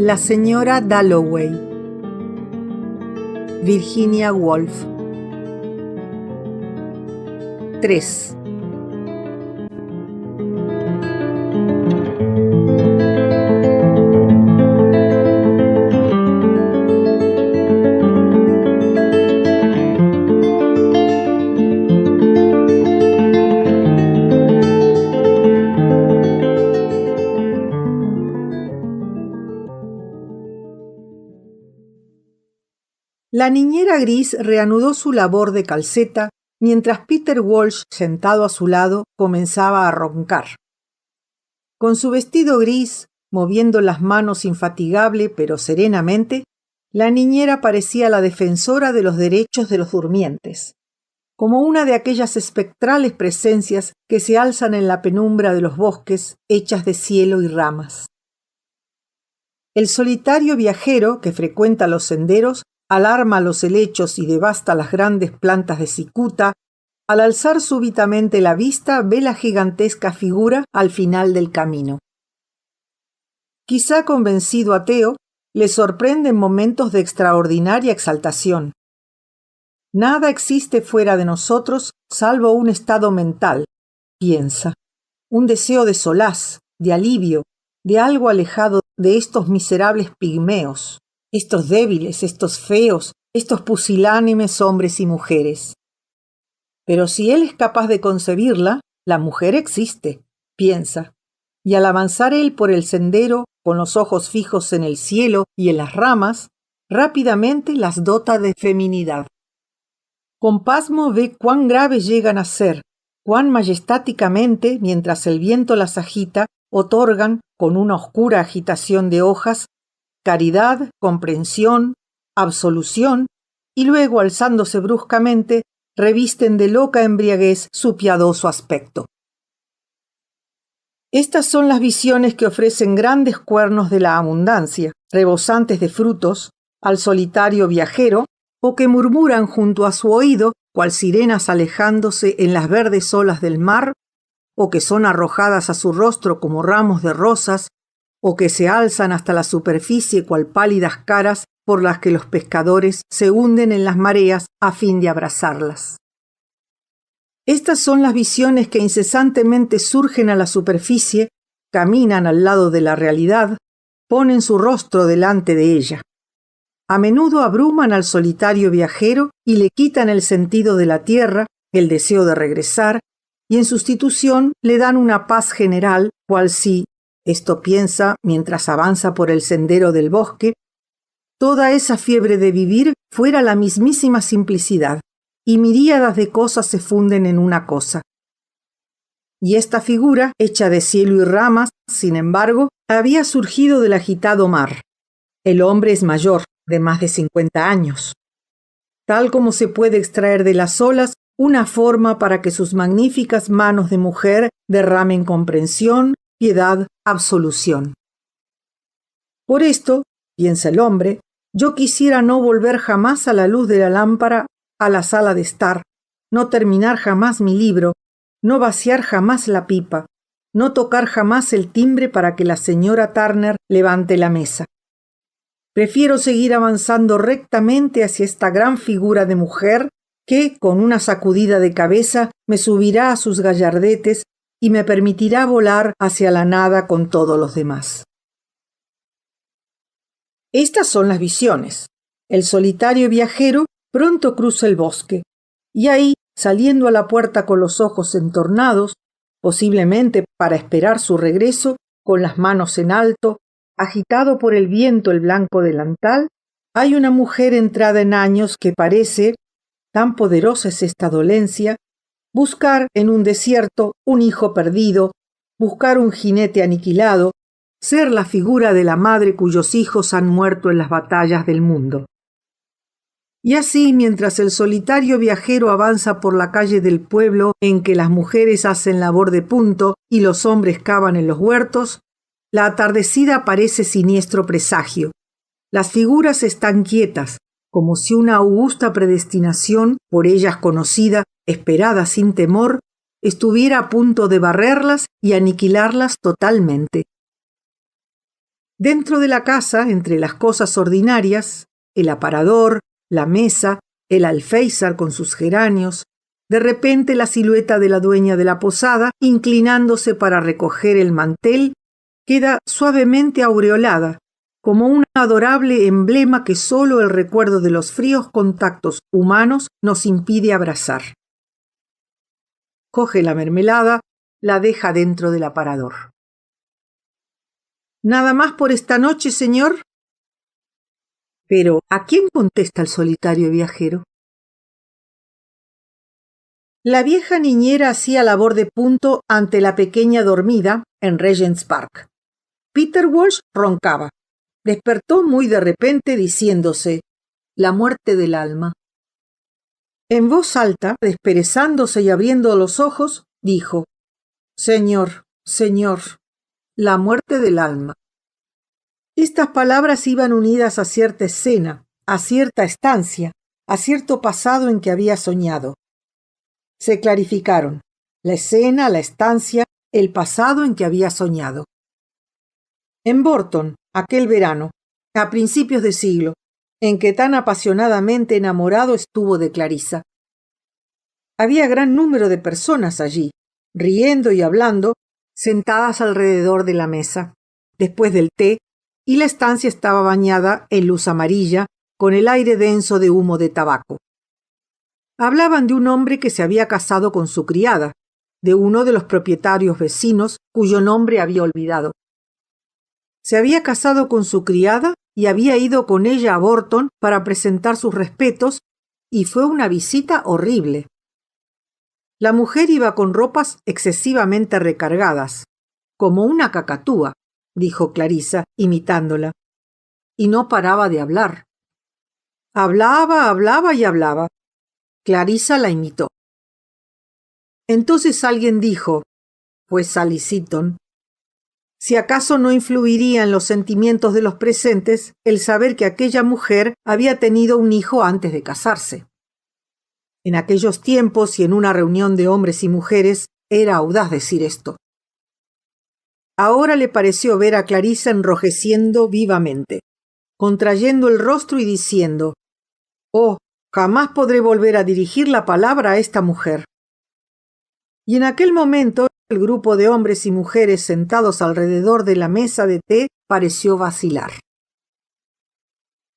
La señora Dalloway, Virginia Woolf. 3. La niñera gris reanudó su labor de calceta mientras Peter Walsh, sentado a su lado, comenzaba a roncar. Con su vestido gris, moviendo las manos infatigable pero serenamente, la niñera parecía la defensora de los derechos de los durmientes, como una de aquellas espectrales presencias que se alzan en la penumbra de los bosques hechas de cielo y ramas. El solitario viajero que frecuenta los senderos alarma los helechos y devasta las grandes plantas de cicuta. Al alzar súbitamente la vista ve la gigantesca figura al final del camino. Quizá convencido ateo, le sorprenden momentos de extraordinaria exaltación. Nada existe fuera de nosotros salvo un estado mental, piensa, un deseo de solaz, de alivio, de algo alejado de estos miserables pigmeos, estos débiles, estos feos, estos pusilánimes hombres y mujeres. Pero si él es capaz de concebirla, la mujer existe, piensa, y al avanzar él por el sendero, con los ojos fijos en el cielo y en las ramas, rápidamente las dota de feminidad. Con pasmo ve cuán graves llegan a ser, cuán majestáticamente, mientras el viento las agita, otorgan, con una oscura agitación de hojas, caridad, comprensión, absolución, y luego, alzándose bruscamente, revisten de loca embriaguez su piadoso aspecto. Estas son las visiones que ofrecen grandes cuernos de la abundancia, rebosantes de frutos, al solitario viajero, o que murmuran junto a su oído, cual sirenas alejándose en las verdes olas del mar, o que son arrojadas a su rostro como ramos de rosas, o que se alzan hasta la superficie cual pálidas caras por las que los pescadores se hunden en las mareas a fin de abrazarlas. Estas son las visiones que incesantemente surgen a la superficie, caminan al lado de la realidad, ponen su rostro delante de ella. A menudo abruman al solitario viajero y le quitan el sentido de la tierra, el deseo de regresar, y en sustitución le dan una paz general, cual si, esto piensa mientras avanza por el sendero del bosque, toda esa fiebre de vivir fuera la mismísima simplicidad, y miríadas de cosas se funden en una cosa. Y esta figura, hecha de cielo y ramas, sin embargo, había surgido del agitado mar. El hombre es mayor, de más de 50 años. Tal como se puede extraer de las olas una forma para que sus magníficas manos de mujer derramen comprensión, piedad, absolución. Por esto, piensa el hombre, yo quisiera no volver jamás a la luz de la lámpara a la sala de estar, no terminar jamás mi libro, no vaciar jamás la pipa, no tocar jamás el timbre para que la señora Turner levante la mesa. Prefiero seguir avanzando rectamente hacia esta gran figura de mujer que, con una sacudida de cabeza, me subirá a sus gallardetes y me permitirá volar hacia la nada con todos los demás. Estas son las visiones. El solitario viajero pronto cruza el bosque, y ahí, saliendo a la puerta con los ojos entornados, posiblemente para esperar su regreso, con las manos en alto, agitado por el viento el blanco delantal, hay una mujer entrada en años que parece, tan poderosa es esta dolencia, buscar en un desierto un hijo perdido, buscar un jinete aniquilado, ser la figura de la madre cuyos hijos han muerto en las batallas del mundo. Y así, mientras el solitario viajero avanza por la calle del pueblo en que las mujeres hacen labor de punto y los hombres cavan en los huertos, la atardecida parece siniestro presagio. Las figuras están quietas, como si una augusta predestinación, por ellas conocida, esperada sin temor, estuviera a punto de barrerlas y aniquilarlas totalmente. Dentro de la casa, entre las cosas ordinarias, el aparador, la mesa, el alféizar con sus geranios, de repente la silueta de la dueña de la posada, inclinándose para recoger el mantel, queda suavemente aureolada, como un adorable emblema que solo el recuerdo de los fríos contactos humanos nos impide abrazar. Coge la mermelada, la deja dentro del aparador. ¿Nada más por esta noche, señor? Pero, ¿a quién contesta el solitario viajero? La vieja niñera hacía labor de punto ante la pequeña dormida en Regent's Park. Peter Walsh roncaba. Despertó muy de repente diciéndose: la muerte del alma. En voz alta, desperezándose y abriendo los ojos, dijo: Señor, señor, la muerte del alma. Estas palabras iban unidas a cierta escena, a cierta estancia, a cierto pasado en que había soñado. Se clarificaron: la escena, la estancia, el pasado en que había soñado. En Borton, aquel verano, a principios de siglo, en que tan apasionadamente enamorado estuvo de Clarisa. Había gran número de personas allí, riendo y hablando, sentadas alrededor de la mesa, después del té, y la estancia estaba bañada en luz amarilla, con el aire denso de humo de tabaco. Hablaban de un hombre que se había casado con su criada, de uno de los propietarios vecinos cuyo nombre había olvidado. Se había casado con su criada y había ido con ella a Borton para presentar sus respetos, y fue una visita horrible. La mujer iba con ropas excesivamente recargadas, como una cacatúa, dijo Clarisa, imitándola, y no paraba de hablar. Hablaba y hablaba. Clarisa la imitó. Entonces alguien dijo, pues Sally Seton, si acaso no influiría en los sentimientos de los presentes el saber que aquella mujer había tenido un hijo antes de casarse. En aquellos tiempos y en una reunión de hombres y mujeres era audaz decir esto. Ahora le pareció ver a Clarisa enrojeciendo vivamente, contrayendo el rostro y diciendo: «Oh, jamás podré volver a dirigir la palabra a esta mujer». Y en aquel momento el grupo de hombres y mujeres sentados alrededor de la mesa de té pareció vacilar.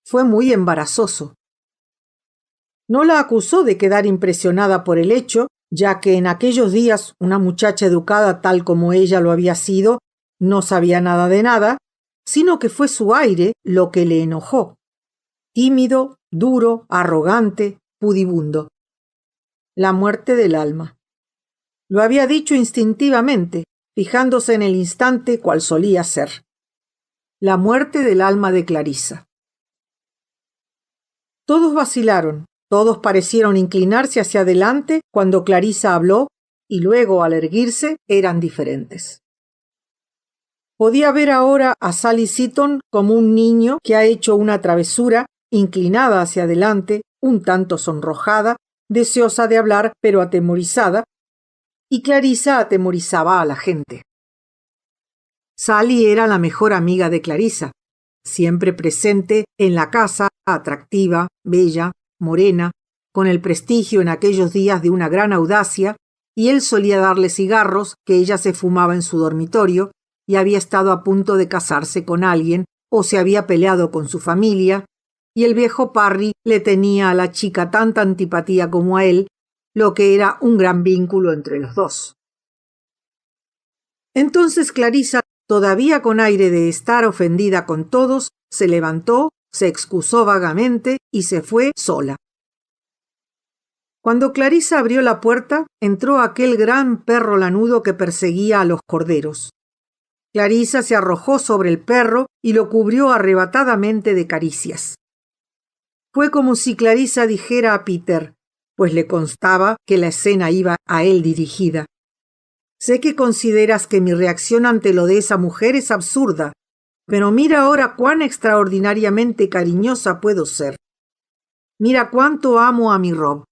Fue muy embarazoso. No la acusó de quedar impresionada por el hecho, ya que en aquellos días una muchacha educada tal como ella lo había sido no sabía nada de nada, sino que fue su aire lo que le enojó. Tímido, duro, arrogante, pudibundo. La muerte del alma. Lo había dicho instintivamente, fijándose en el instante cual solía ser. La muerte del alma de Clarisa. Todos vacilaron, todos parecieron inclinarse hacia adelante cuando Clarisa habló, y luego, al erguirse, eran diferentes. Podía ver ahora a Sally Seton como un niño que ha hecho una travesura, inclinada hacia adelante, un tanto sonrojada, deseosa de hablar pero atemorizada, y Clarisa atemorizaba a la gente. Sally era la mejor amiga de Clarisa, siempre presente en la casa, atractiva, bella, morena, con el prestigio en aquellos días de una gran audacia, y él solía darle cigarros que ella se fumaba en su dormitorio, y había estado a punto de casarse con alguien, o se había peleado con su familia, y el viejo Parry le tenía a la chica tanta antipatía como a él, lo que era un gran vínculo entre los dos. Entonces Clarisa, todavía con aire de estar ofendida con todos, se levantó, se excusó vagamente y se fue sola. Cuando Clarisa abrió la puerta, entró aquel gran perro lanudo que perseguía a los corderos. Clarisa se arrojó sobre el perro y lo cubrió arrebatadamente de caricias. Fue como si Clarisa dijera a Peter, pues le constaba que la escena iba a él dirigida: «Sé que consideras que mi reacción ante lo de esa mujer es absurda, pero mira ahora cuán extraordinariamente cariñosa puedo ser. Mira cuánto amo a mi Rob».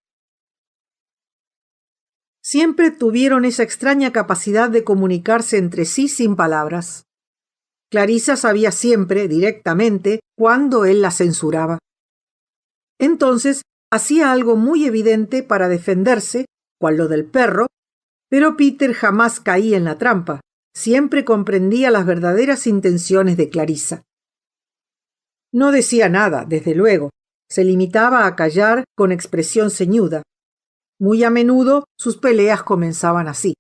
Siempre tuvieron esa extraña capacidad de comunicarse entre sí sin palabras. Clarisa sabía siempre, directamente, cuándo él la censuraba. Entonces, hacía algo muy evidente para defenderse, cual lo del perro, pero Peter jamás caía en la trampa. Siempre comprendía las verdaderas intenciones de Clarisa. No decía nada, desde luego. Se limitaba a callar con expresión ceñuda. Muy a menudo sus peleas comenzaban así.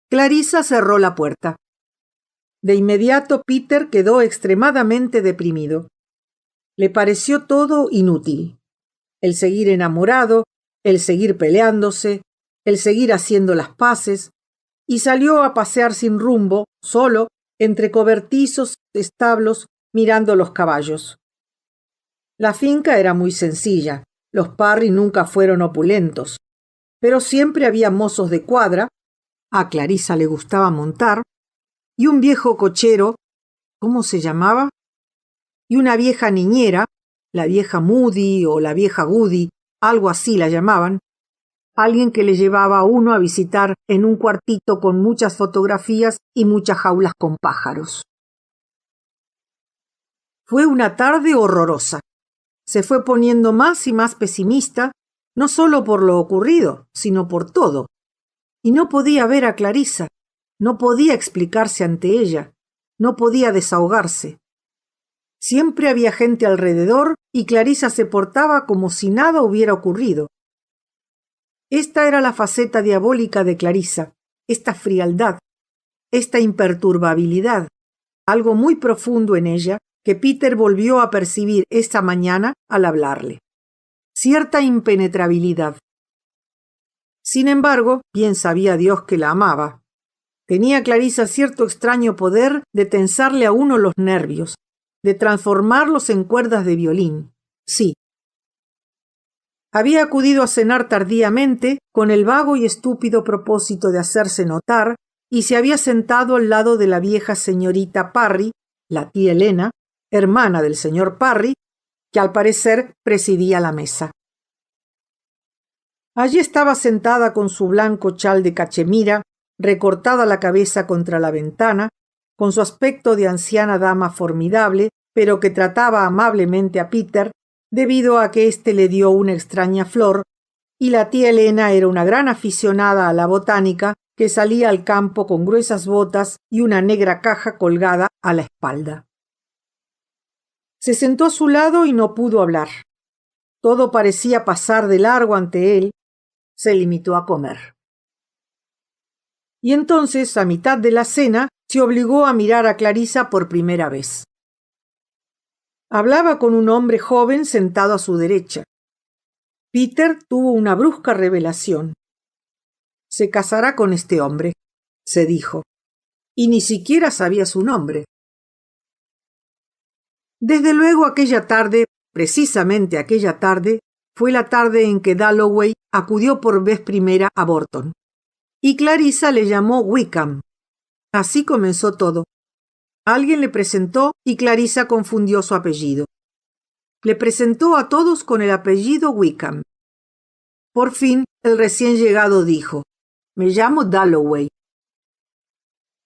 Clarisa cerró la puerta. De inmediato Peter quedó extremadamente deprimido. Le pareció todo inútil. El seguir enamorado, el seguir peleándose, el seguir haciendo las paces, y salió a pasear sin rumbo, solo, entre cobertizos, establos, mirando los caballos. La finca era muy sencilla. Los Parry nunca fueron opulentos, pero siempre había mozos de cuadra, a Clarisa le gustaba montar, y un viejo cochero, ¿cómo se llamaba? Y una vieja niñera, la vieja Moody o la vieja Goody, algo así la llamaban, alguien que le llevaba a uno a visitar en un cuartito con muchas fotografías y muchas jaulas con pájaros. Fue una tarde horrorosa. Se fue poniendo más y más pesimista, no solo por lo ocurrido, sino por todo. Y no podía ver a Clarisa, no podía explicarse ante ella, no podía desahogarse. Siempre había gente alrededor y Clarisa se portaba como si nada hubiera ocurrido. Esta era la faceta diabólica de Clarisa, esta frialdad, esta imperturbabilidad, algo muy profundo en ella que Peter volvió a percibir esta mañana al hablarle. Cierta impenetrabilidad. Sin embargo, bien sabía Dios que la amaba. Tenía Clarisa cierto extraño poder de tensarle a uno los nervios, de transformarlos en cuerdas de violín. Sí. Había acudido a cenar tardíamente con el vago y estúpido propósito de hacerse notar y se había sentado al lado de la vieja señorita Parry, la tía Elena, hermana del señor Parry, que al parecer presidía la mesa. Allí estaba sentada con su blanco chal de cachemira, recortada la cabeza contra la ventana, con su aspecto de anciana dama formidable, pero que trataba amablemente a Peter, debido a que éste le dio una extraña flor, y la tía Elena era una gran aficionada a la botánica que salía al campo con gruesas botas y una negra caja colgada a la espalda. Se sentó a su lado y no pudo hablar. Todo parecía pasar de largo ante él. Se limitó a comer. Y entonces, a mitad de la cena, se obligó a mirar a Clarisa por primera vez. Hablaba con un hombre joven sentado a su derecha. Peter tuvo una brusca revelación. Se casará con este hombre, se dijo, y ni siquiera sabía su nombre. Desde luego aquella tarde, precisamente aquella tarde, fue la tarde en que Dalloway acudió por vez primera a Bolton, y Clarisa le llamó Wickham. Así comenzó todo. Alguien le presentó y Clarisa confundió su apellido. Le presentó a todos con el apellido Wickham. Por fin, el recién llegado dijo: «Me llamo Dalloway».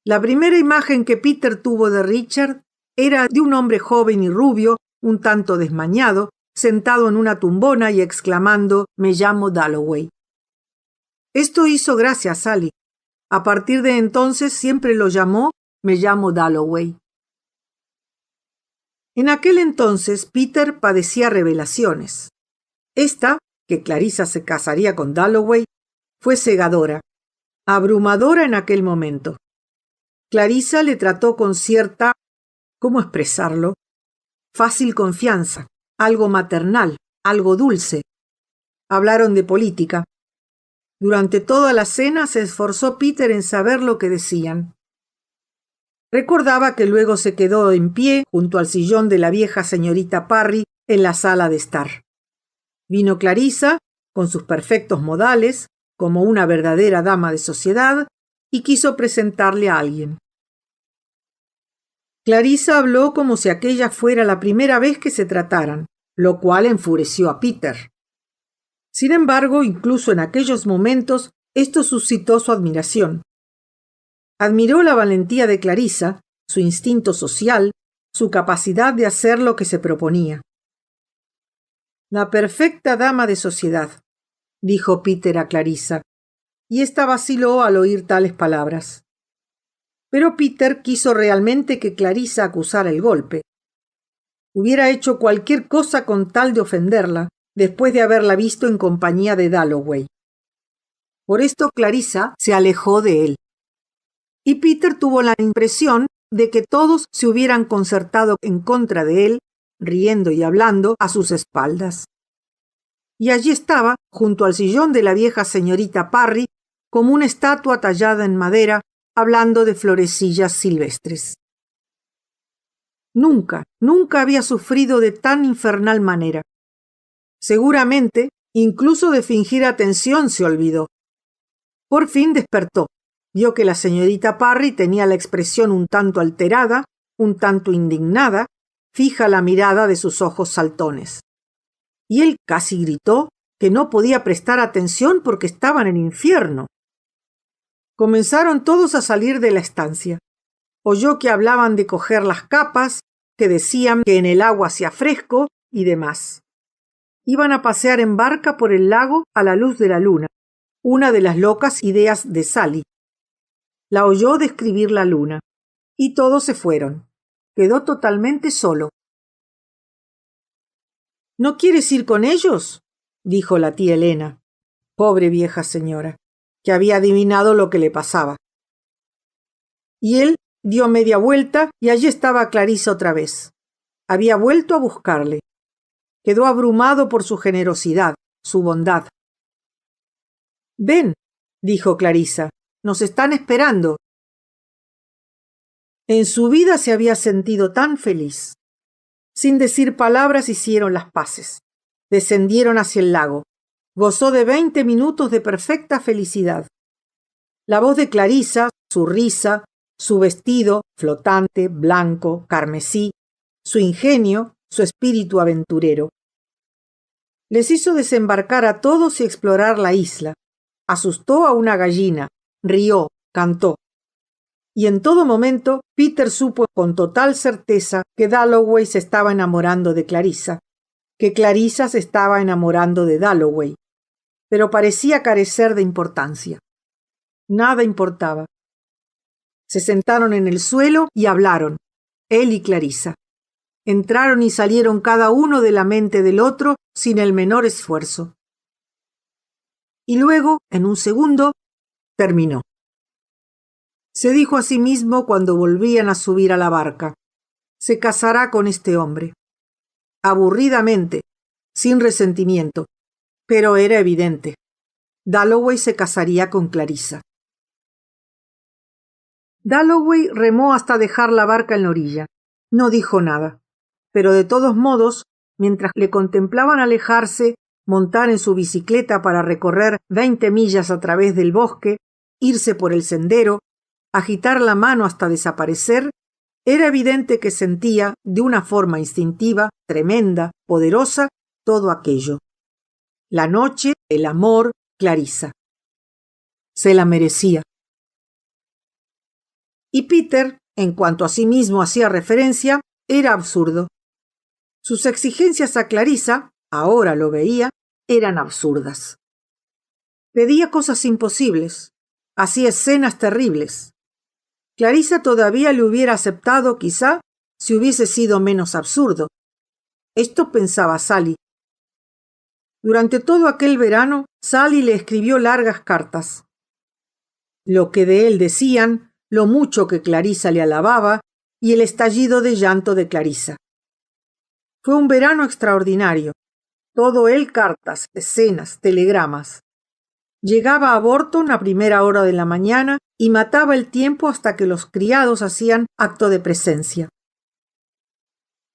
La primera imagen que Peter tuvo de Richard era de un hombre joven y rubio, un tanto desmañado, sentado en una tumbona y exclamando: «Me llamo Dalloway». Esto hizo gracia a Sally. A partir de entonces siempre lo llamó «Me llamo Dalloway». En aquel entonces Peter padecía revelaciones. Esta, que Clarisa se casaría con Dalloway, fue cegadora, abrumadora en aquel momento. Clarisa le trató con cierta, ¿cómo expresarlo?, fácil confianza, algo maternal, algo dulce. Hablaron de política. Durante toda la cena se esforzó Peter en saber lo que decían. Recordaba que luego se quedó en pie junto al sillón de la vieja señorita Parry en la sala de estar. Vino Clarisa, con sus perfectos modales, como una verdadera dama de sociedad, y quiso presentarle a alguien. Clarisa habló como si aquella fuera la primera vez que se trataran, lo cual enfureció a Peter. Sin embargo, incluso en aquellos momentos, esto suscitó su admiración. Admiró la valentía de Clarisa, su instinto social, su capacidad de hacer lo que se proponía. La perfecta dama de sociedad, dijo Peter a Clarisa, y ésta vaciló al oír tales palabras. Pero Peter quiso realmente que Clarisa acusara el golpe. Hubiera hecho cualquier cosa con tal de ofenderla, después de haberla visto en compañía de Dalloway. Por esto Clarisa se alejó de él. Y Peter tuvo la impresión de que todos se hubieran concertado en contra de él, riendo y hablando a sus espaldas. Y allí estaba, junto al sillón de la vieja señorita Parry, como una estatua tallada en madera, hablando de florecillas silvestres. Nunca había sufrido de tan infernal manera. Seguramente, incluso de fingir atención se olvidó. Por fin despertó. Vio que la señorita Parry tenía la expresión un tanto alterada, un tanto indignada, fija la mirada de sus ojos saltones. Y él casi gritó que no podía prestar atención porque estaba en el infierno. Comenzaron todos a salir de la estancia. Oyó que hablaban de coger las capas, que decían que en el agua hacía fresco y demás. Iban a pasear en barca por el lago a la luz de la luna, una de las locas ideas de Sally. La oyó describir la luna, y todos se fueron. Quedó totalmente solo. ¿No quieres ir con ellos?, dijo la tía Elena, pobre vieja señora, que había adivinado lo que le pasaba. Y él dio media vuelta y allí estaba Clarisa otra vez. Había vuelto a buscarle. Quedó abrumado por su generosidad, su bondad. «Ven», dijo Clarisa, «nos están esperando». En su vida se había sentido tan feliz. Sin decir palabras hicieron las paces. Descendieron hacia el lago. Gozó de 20 minutos de perfecta felicidad. La voz de Clarisa, su risa, su vestido flotante, blanco, carmesí, su ingenio, su espíritu aventurero. Les hizo desembarcar a todos y explorar la isla. Asustó a una gallina, rió, cantó. Y en todo momento Peter supo con total certeza que Dalloway se estaba enamorando de Clarisa, que Clarisa se estaba enamorando de Dalloway, pero parecía carecer de importancia. Nada importaba. Se sentaron en el suelo y hablaron, él y Clarisa. Entraron y salieron cada uno de la mente del otro sin el menor esfuerzo. Y luego, en un segundo, terminó. Se dijo a sí mismo cuando volvían a subir a la barca, se casará con este hombre. Aburridamente, sin resentimiento, pero era evidente. Dalloway se casaría con Clarisa. Dalloway remó hasta dejar la barca en la orilla. No dijo nada, pero de todos modos, mientras le contemplaban alejarse, montar en su bicicleta para recorrer 20 millas a través del bosque, irse por el sendero, agitar la mano hasta desaparecer, era evidente que sentía, de una forma instintiva, tremenda, poderosa, todo aquello. La noche, el amor, Clarisa. Se la merecía. Y Peter, en cuanto a sí mismo hacía referencia, era absurdo. Sus exigencias a Clarisa, ahora lo veía, eran absurdas. Pedía cosas imposibles, hacía escenas terribles. Clarisa todavía le hubiera aceptado, quizá, si hubiese sido menos absurdo. Esto pensaba Sally. Durante todo aquel verano, Sally le escribió largas cartas. Lo que de él decían, lo mucho que Clarisa le alababa y el estallido de llanto de Clarisa. Fue un verano extraordinario. Todo él cartas, escenas, telegramas. Llegaba a Borton a primera hora de la mañana y mataba el tiempo hasta que los criados hacían acto de presencia.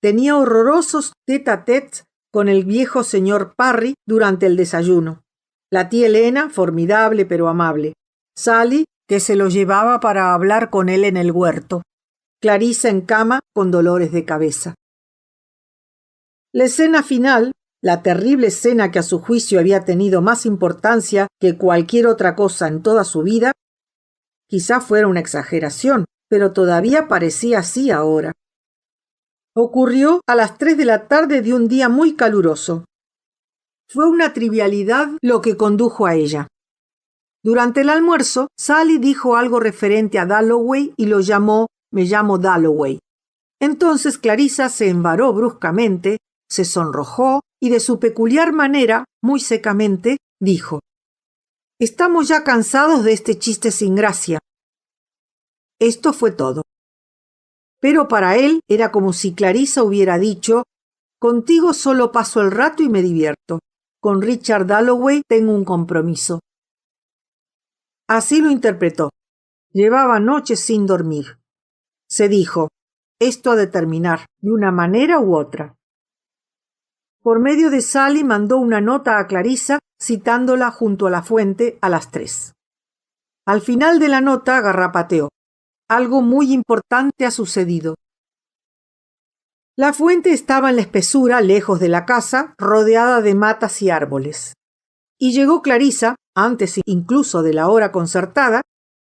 Tenía horrorosos tête-à-tête con el viejo señor Parry durante el desayuno. La tía Elena, formidable pero amable. Sally, que se lo llevaba para hablar con él en el huerto. Clarisa en cama con dolores de cabeza. La escena final, la terrible escena que a su juicio había tenido más importancia que cualquier otra cosa en toda su vida, Quizá fuera una exageración, pero todavía parecía así ahora. Ocurrió a las 3 de la tarde de un día muy caluroso. Fue una trivialidad lo que condujo a ella. Durante el almuerzo, Sally dijo algo referente a Dalloway y lo llamó «Me llamo Dalloway». Entonces Clarissa se embaró bruscamente, se sonrojó y de su peculiar manera, muy secamente, dijo: «Estamos ya cansados de este chiste sin gracia». Esto fue todo. Pero para él era como si Clarissa hubiera dicho: «Contigo solo paso el rato y me divierto. Con Richard Dalloway tengo un compromiso». Así lo interpretó. Llevaba noches sin dormir. Se dijo: «Esto ha de terminar, de una manera u otra». Por medio de Sally mandó una nota a Clarissa citándola junto a la fuente a las 3. Al final de la nota garrapateó: «Algo muy importante ha sucedido». La fuente estaba en la espesura, lejos de la casa, rodeada de matas y árboles. Y llegó Clarissa, antes incluso de la hora concertada,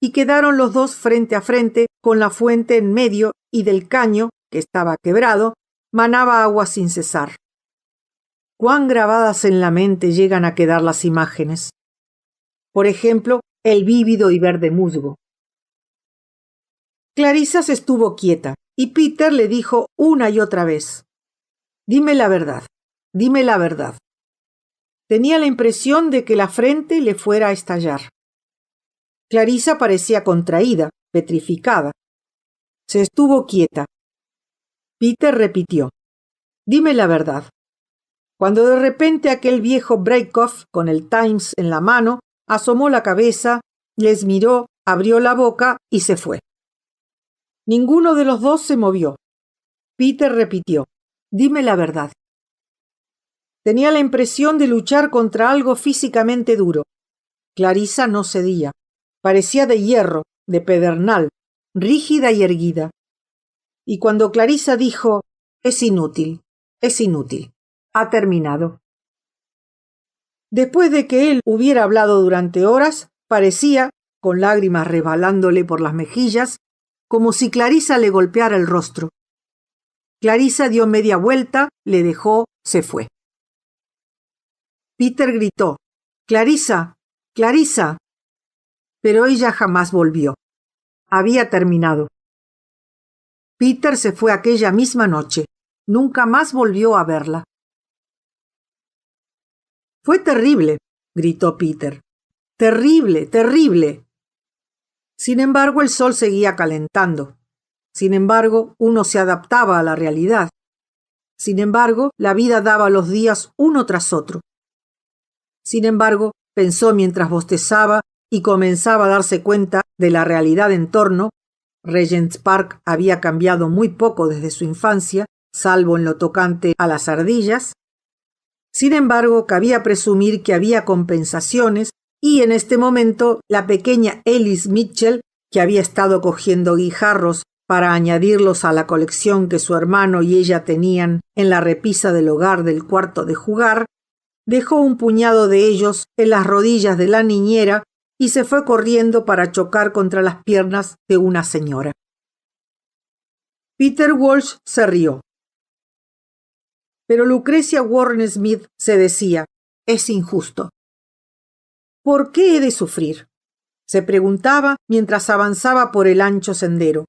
y quedaron los dos frente a frente, con la fuente en medio y del caño, que estaba quebrado, manaba agua sin cesar. Cuán grabadas en la mente llegan a quedar las imágenes. Por ejemplo, el vívido y verde musgo. Clarissa se estuvo quieta, y Peter le dijo una y otra vez: «Dime la verdad, dime la verdad». Tenía la impresión de que la frente le fuera a estallar. Clarissa parecía contraída, petrificada. Se estuvo quieta. Peter repitió: «Dime la verdad». Cuando de repente aquel viejo Breitkopf, con el Times en la mano, asomó la cabeza, les miró, abrió la boca y se fue. Ninguno de los dos se movió. Peter repitió: «Dime la verdad». Tenía la impresión de luchar contra algo físicamente duro. Clarissa no cedía. Parecía de hierro, de pedernal, rígida y erguida. Y cuando Clarissa dijo: «Es inútil, ha terminado». Después de que él hubiera hablado durante horas, parecía, con lágrimas resbalándole por las mejillas, como si Clarissa le golpeara el rostro. Clarissa dio media vuelta, le dejó, se fue. Peter gritó: «¡Clarissa! ¡Clarissa!». Pero ella jamás volvió. Había terminado. Peter se fue aquella misma noche. Nunca más volvió a verla. «Fue terrible», gritó Peter. «Terrible, terrible». Sin embargo, el sol seguía calentando. Sin embargo, uno se adaptaba a la realidad. Sin embargo, la vida daba los días uno tras otro. Sin embargo, pensó mientras bostezaba y comenzaba a darse cuenta de la realidad en torno. Regent's Park había cambiado muy poco desde su infancia, salvo en lo tocante a las ardillas. Sin embargo, cabía presumir que había compensaciones y en este momento la pequeña Ellis Mitchell, que había estado cogiendo guijarros para añadirlos a la colección que su hermano y ella tenían en la repisa del hogar del cuarto de jugar, dejó un puñado de ellos en las rodillas de la niñera y se fue corriendo para chocar contra las piernas de una señora. Peter Walsh se rió. Pero Lucrecia Warren Smith se decía: «Es injusto». «¿Por qué he de sufrir?», se preguntaba mientras avanzaba por el ancho sendero.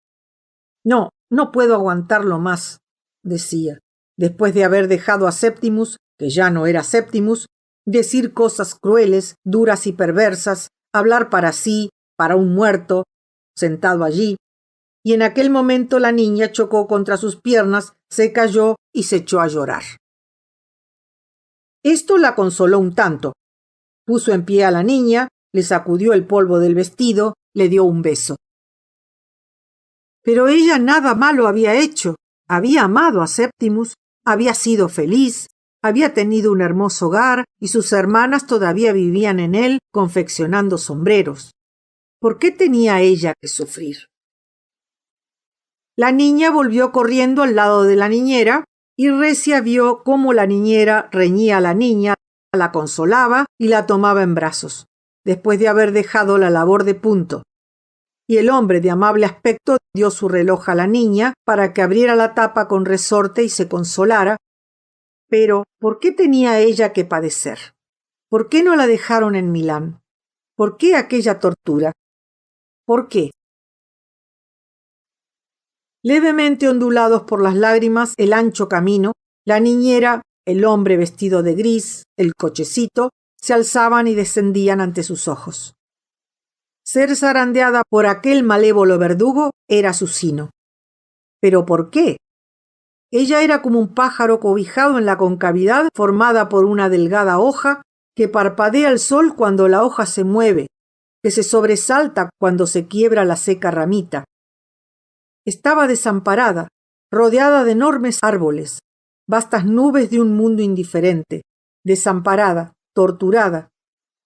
No puedo aguantarlo más», decía, después de haber dejado a Septimus, que ya no era Septimus, decir cosas crueles, duras y perversas, hablar para sí, para un muerto, sentado allí. Y en aquel momento la niña chocó contra sus piernas, se cayó y se echó a llorar. Esto la consoló un tanto. Puso en pie a la niña, le sacudió el polvo del vestido, le dio un beso. Pero ella nada malo había hecho. Había amado a Septimus, había sido feliz, había tenido un hermoso hogar y sus hermanas todavía vivían en él confeccionando sombreros. ¿Por qué tenía ella que sufrir? La niña volvió corriendo al lado de la niñera y Recia vio cómo la niñera reñía a la niña, la consolaba y la tomaba en brazos, después de haber dejado la labor de punto. y el hombre de amable aspecto dio su reloj a la niña para que abriera la tapa con resorte y se consolara. Pero, ¿por qué tenía ella que padecer? ¿Por qué no la dejaron en Milán? ¿Por qué aquella tortura? ¿Por qué? Levemente ondulados por las lágrimas el ancho camino, la niñera, el hombre vestido de gris, el cochecito, se alzaban y descendían ante sus ojos. Ser zarandeada por aquel malévolo verdugo era su sino. ¿Pero por qué? Ella era como un pájaro cobijado en la concavidad formada por una delgada hoja que parpadea al sol cuando la hoja se mueve, que se sobresalta cuando se quiebra la seca ramita. Estaba desamparada, rodeada de enormes árboles, vastas nubes de un mundo indiferente, desamparada, torturada.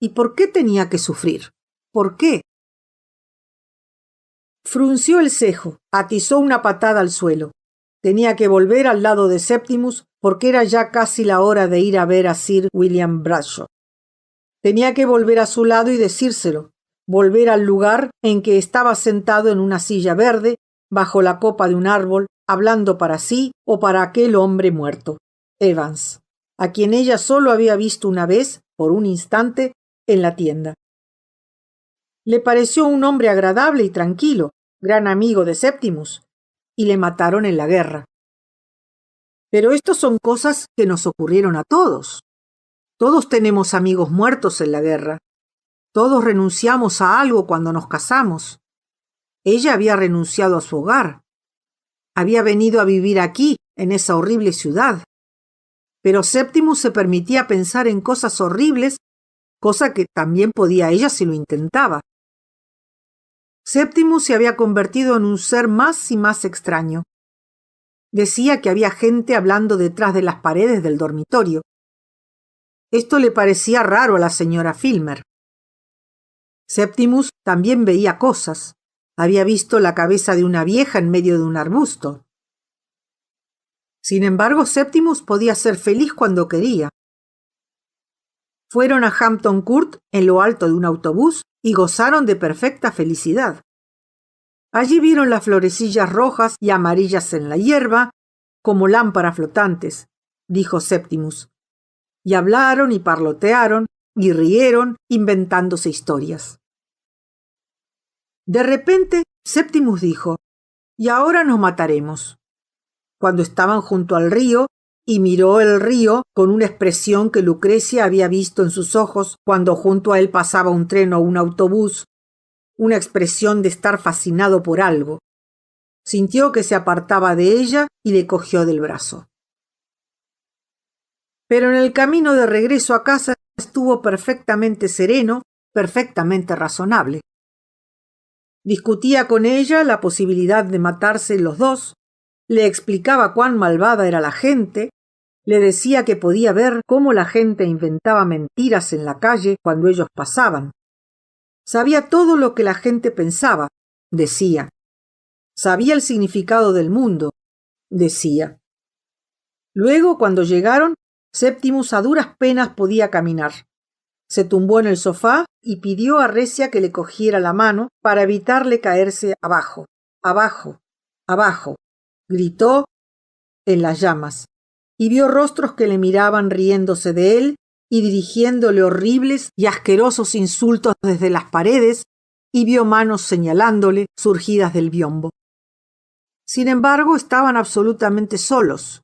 ¿Y por qué tenía que sufrir? ¿Por qué? Frunció el cejo, atizó una patada al suelo. Tenía que volver al lado de Septimus porque era ya casi la hora de ir a ver a Sir William Bradshaw. Tenía que volver a su lado y decírselo, volver al lugar en que estaba sentado en una silla verde, bajo la copa de un árbol, hablando para sí o para aquel hombre muerto, Evans, a quien ella solo había visto una vez, por un instante, en la tienda. Le pareció un hombre agradable y tranquilo, gran amigo de Septimus, y le mataron en la guerra. Pero esto son cosas que nos ocurrieron a todos. Todos tenemos amigos muertos en la guerra. Todos renunciamos a algo cuando nos casamos. Ella había renunciado a su hogar. Había venido a vivir aquí, en esa horrible ciudad. Pero Septimus se permitía pensar en cosas horribles, cosa que también podía ella si lo intentaba. Septimus se había convertido en un ser más y más extraño. Decía que había gente hablando detrás de las paredes del dormitorio. Esto le parecía raro a la señora Filmer. Septimus también veía cosas. Había visto la cabeza de una vieja en medio de un arbusto. Sin embargo, Septimus podía ser feliz cuando quería. Fueron a Hampton Court en lo alto de un autobús y gozaron de perfecta felicidad. Allí vieron las florecillas rojas y amarillas en la hierba, como lámparas flotantes, dijo Septimus, y hablaron y parlotearon y rieron inventándose historias. De repente, Septimus dijo, «Y ahora nos mataremos», cuando estaban junto al río, y miró el río con una expresión que Lucrecia había visto en sus ojos cuando junto a él pasaba un tren o un autobús, una expresión de estar fascinado por algo. Sintió que se apartaba de ella y le cogió del brazo. Pero en el camino de regreso a casa estuvo perfectamente sereno, perfectamente razonable. Discutía con ella la posibilidad de matarse los dos, le explicaba cuán malvada era la gente, le decía que podía ver cómo la gente inventaba mentiras en la calle cuando ellos pasaban. Sabía todo lo que la gente pensaba, decía. Sabía el significado del mundo, decía. Luego, cuando llegaron, Septimus a duras penas podía caminar. Se tumbó en el sofá y pidió a Recia que le cogiera la mano para evitarle caerse abajo, abajo, abajo. Gritó en las llamas y vio rostros que le miraban riéndose de él y dirigiéndole horribles y asquerosos insultos desde las paredes, y vio manos señalándole surgidas del biombo. Sin embargo, estaban absolutamente solos.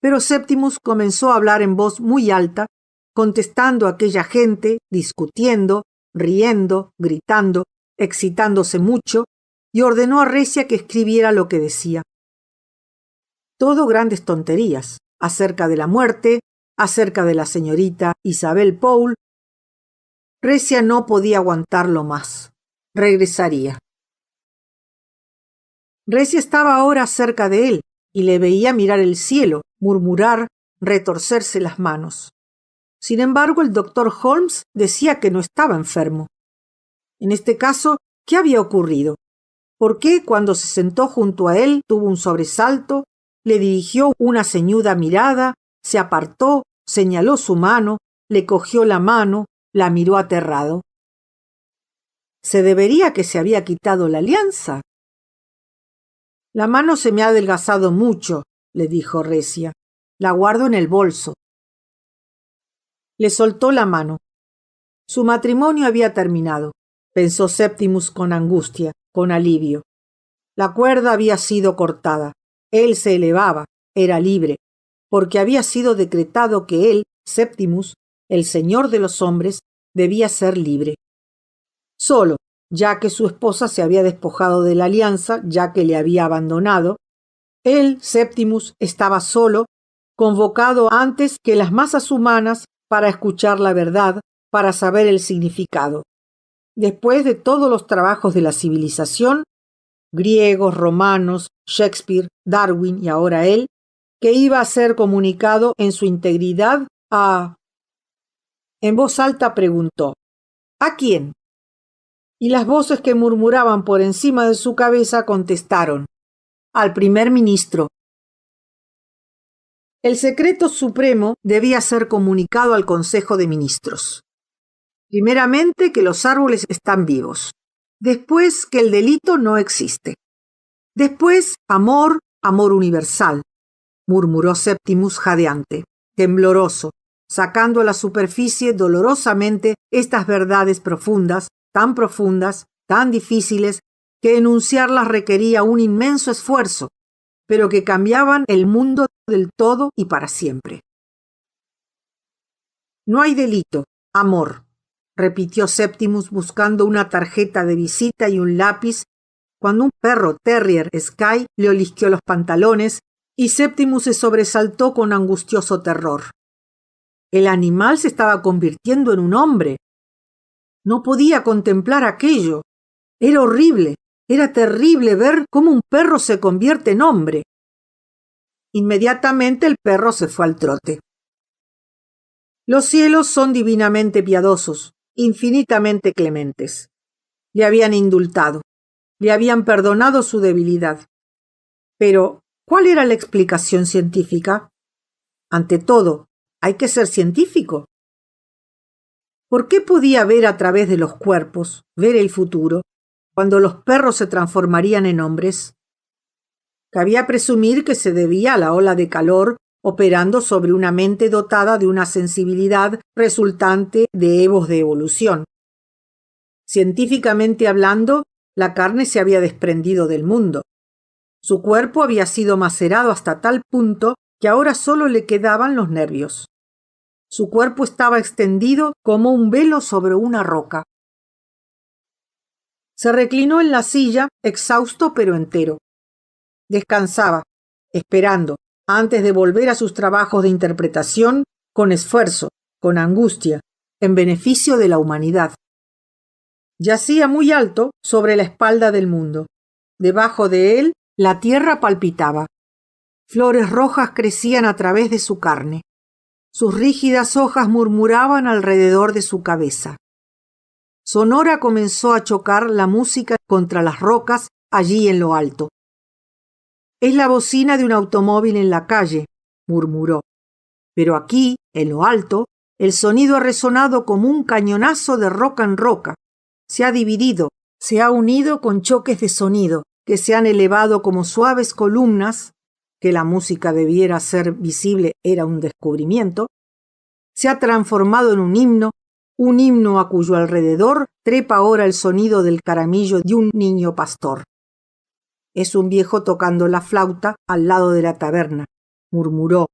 Pero Septimus comenzó a hablar en voz muy alta, contestando a aquella gente, discutiendo, riendo, gritando, excitándose mucho, y ordenó a Recia que escribiera lo que decía. Todo grandes tonterías, acerca de la muerte, acerca de la señorita Isabel Poole. Recia no podía aguantarlo más. Regresaría. Recia estaba ahora cerca de él y le veía mirar el cielo, murmurar, retorcerse las manos. Sin embargo, el doctor Holmes decía que no estaba enfermo. En este caso, ¿qué había ocurrido? ¿Por qué, cuando se sentó junto a él, tuvo un sobresalto, le dirigió una ceñuda mirada, se apartó, señaló su mano, le cogió la mano, la miró aterrado? ¿Se debería que se había quitado la alianza? La mano se me ha adelgazado mucho, le dijo recia. La guardo en el bolso. Le soltó la mano. Su matrimonio había terminado, pensó Septimus con angustia, con alivio. La cuerda había sido cortada. Él se elevaba, era libre, porque había sido decretado que él, Septimus, el señor de los hombres, debía ser libre. Solo, ya que su esposa se había despojado de la alianza, ya que le había abandonado, él, Septimus, estaba solo, convocado antes que las masas humanas para escuchar la verdad, para saber el significado. Después de todos los trabajos de la civilización, griegos, romanos, Shakespeare, Darwin y ahora él, que iba a ser comunicado en su integridad a... En voz alta preguntó, ¿a quién? Y las voces que murmuraban por encima de su cabeza contestaron, al primer ministro. El secreto supremo debía ser comunicado al Consejo de Ministros. Primeramente, que los árboles están vivos. Después, que el delito no existe. Después, amor, amor universal, murmuró Septimus jadeante, tembloroso, sacando a la superficie dolorosamente estas verdades profundas, tan difíciles, que enunciarlas requería un inmenso esfuerzo, pero que cambiaban el mundo del todo y para siempre. No hay delito, amor, repitió Septimus buscando una tarjeta de visita y un lápiz, cuando un perro terrier Skye le olisqueó los pantalones y Septimus se sobresaltó con angustioso terror. El animal se estaba convirtiendo en un hombre. No podía contemplar aquello. Era horrible, era terrible ver cómo un perro se convierte en hombre. Inmediatamente el perro se fue al trote. Los cielos son divinamente piadosos, infinitamente clementes. Le habían indultado, le habían perdonado su debilidad. Pero, ¿cuál era la explicación científica? Ante todo, hay que ser científico. ¿Por qué podía ver a través de los cuerpos, ver el futuro, cuando los perros se transformarían en hombres? Cabía presumir que se debía a la ola de calor operando sobre una mente dotada de una sensibilidad resultante de evos de evolución. Científicamente hablando, la carne se había desprendido del mundo. Su cuerpo había sido macerado hasta tal punto que ahora solo le quedaban los nervios. Su cuerpo estaba extendido como un velo sobre una roca. Se reclinó en la silla, exhausto pero entero. Descansaba, esperando, antes de volver a sus trabajos de interpretación, con esfuerzo, con angustia, en beneficio de la humanidad. Yacía muy alto sobre la espalda del mundo. Debajo de él, la tierra palpitaba. Flores rojas crecían a través de su carne. Sus rígidas hojas murmuraban alrededor de su cabeza. Sonora comenzó a chocar la música contra las rocas allí en lo alto. Es la bocina de un automóvil en la calle, murmuró. Pero aquí, en lo alto, el sonido ha resonado como un cañonazo de roca en roca. Se ha dividido, se ha unido con choques de sonido que se han elevado como suaves columnas. Que la música debiera ser visible era un descubrimiento. Se ha transformado en un himno a cuyo alrededor trepa ahora el sonido del caramillo de un niño pastor. Es un viejo tocando la flauta al lado de la taberna, murmuró.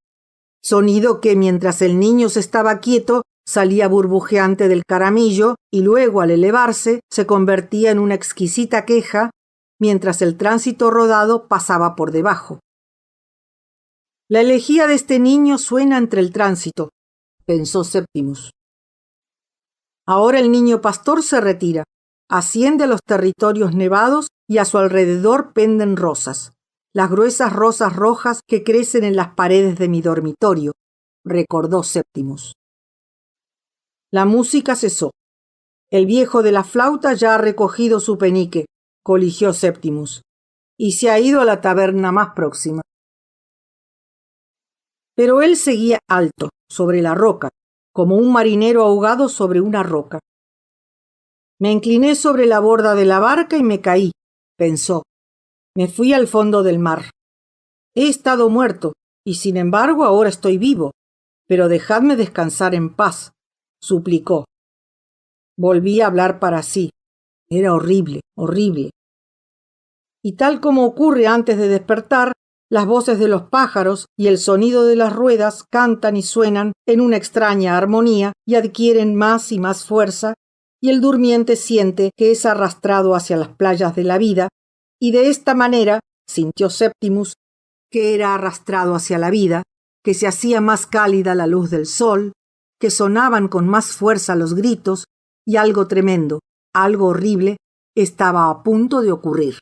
Sonido que mientras el niño se estaba quieto salía burbujeante del caramillo y luego al elevarse se convertía en una exquisita queja mientras el tránsito rodado pasaba por debajo. La elegía de este niño suena entre el tránsito, pensó Septimus. Ahora el niño pastor se retira, asciende a los territorios nevados y a su alrededor penden rosas, las gruesas rosas rojas que crecen en las paredes de mi dormitorio, recordó Septimus. La música cesó. El viejo de la flauta ya ha recogido su penique, coligió Septimus, y se ha ido a la taberna más próxima. Pero él seguía alto, sobre la roca, como un marinero ahogado sobre una roca. Me incliné sobre la borda de la barca y me caí, pensó. Me fui al fondo del mar. He estado muerto, y sin embargo ahora estoy vivo. Pero dejadme descansar en paz, suplicó. Volví a hablar para sí. Era horrible, horrible. Y tal como ocurre antes de despertar, las voces de los pájaros y el sonido de las ruedas cantan y suenan en una extraña armonía y adquieren más y más fuerza, y el durmiente siente que es arrastrado hacia las playas de la vida, y de esta manera sintió Septimus que era arrastrado hacia la vida, que se hacía más cálida la luz del sol, que sonaban con más fuerza los gritos, y algo tremendo, algo horrible, estaba a punto de ocurrir.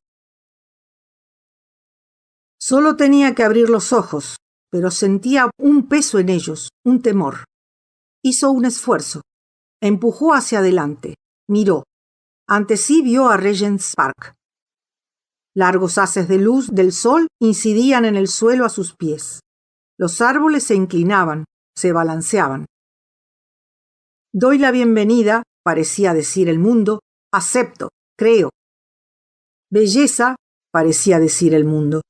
Solo tenía que abrir los ojos, pero sentía un peso en ellos, un temor. Hizo un esfuerzo. Empujó hacia adelante. Miró. Ante sí vio a Regent's Park. Largos haces de luz del sol incidían en el suelo a sus pies. Los árboles se inclinaban, se balanceaban. Doy la bienvenida, parecía decir el mundo, acepto, creo. Belleza, parecía decir el mundo.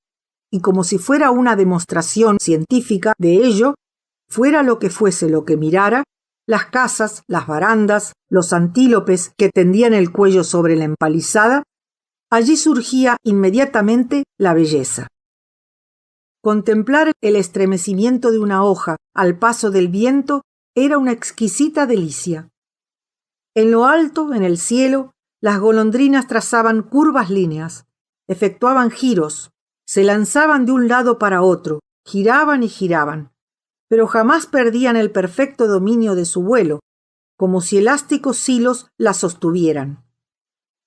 Y como si fuera una demostración científica de ello, fuera lo que fuese lo que mirara, las casas, las barandas, los antílopes que tendían el cuello sobre la empalizada, allí surgía inmediatamente la belleza. Contemplar el estremecimiento de una hoja al paso del viento era una exquisita delicia. En lo alto, en el cielo, las golondrinas trazaban curvas líneas, efectuaban giros, se lanzaban de un lado para otro, giraban y giraban, pero jamás perdían el perfecto dominio de su vuelo, como si elásticos hilos las sostuvieran.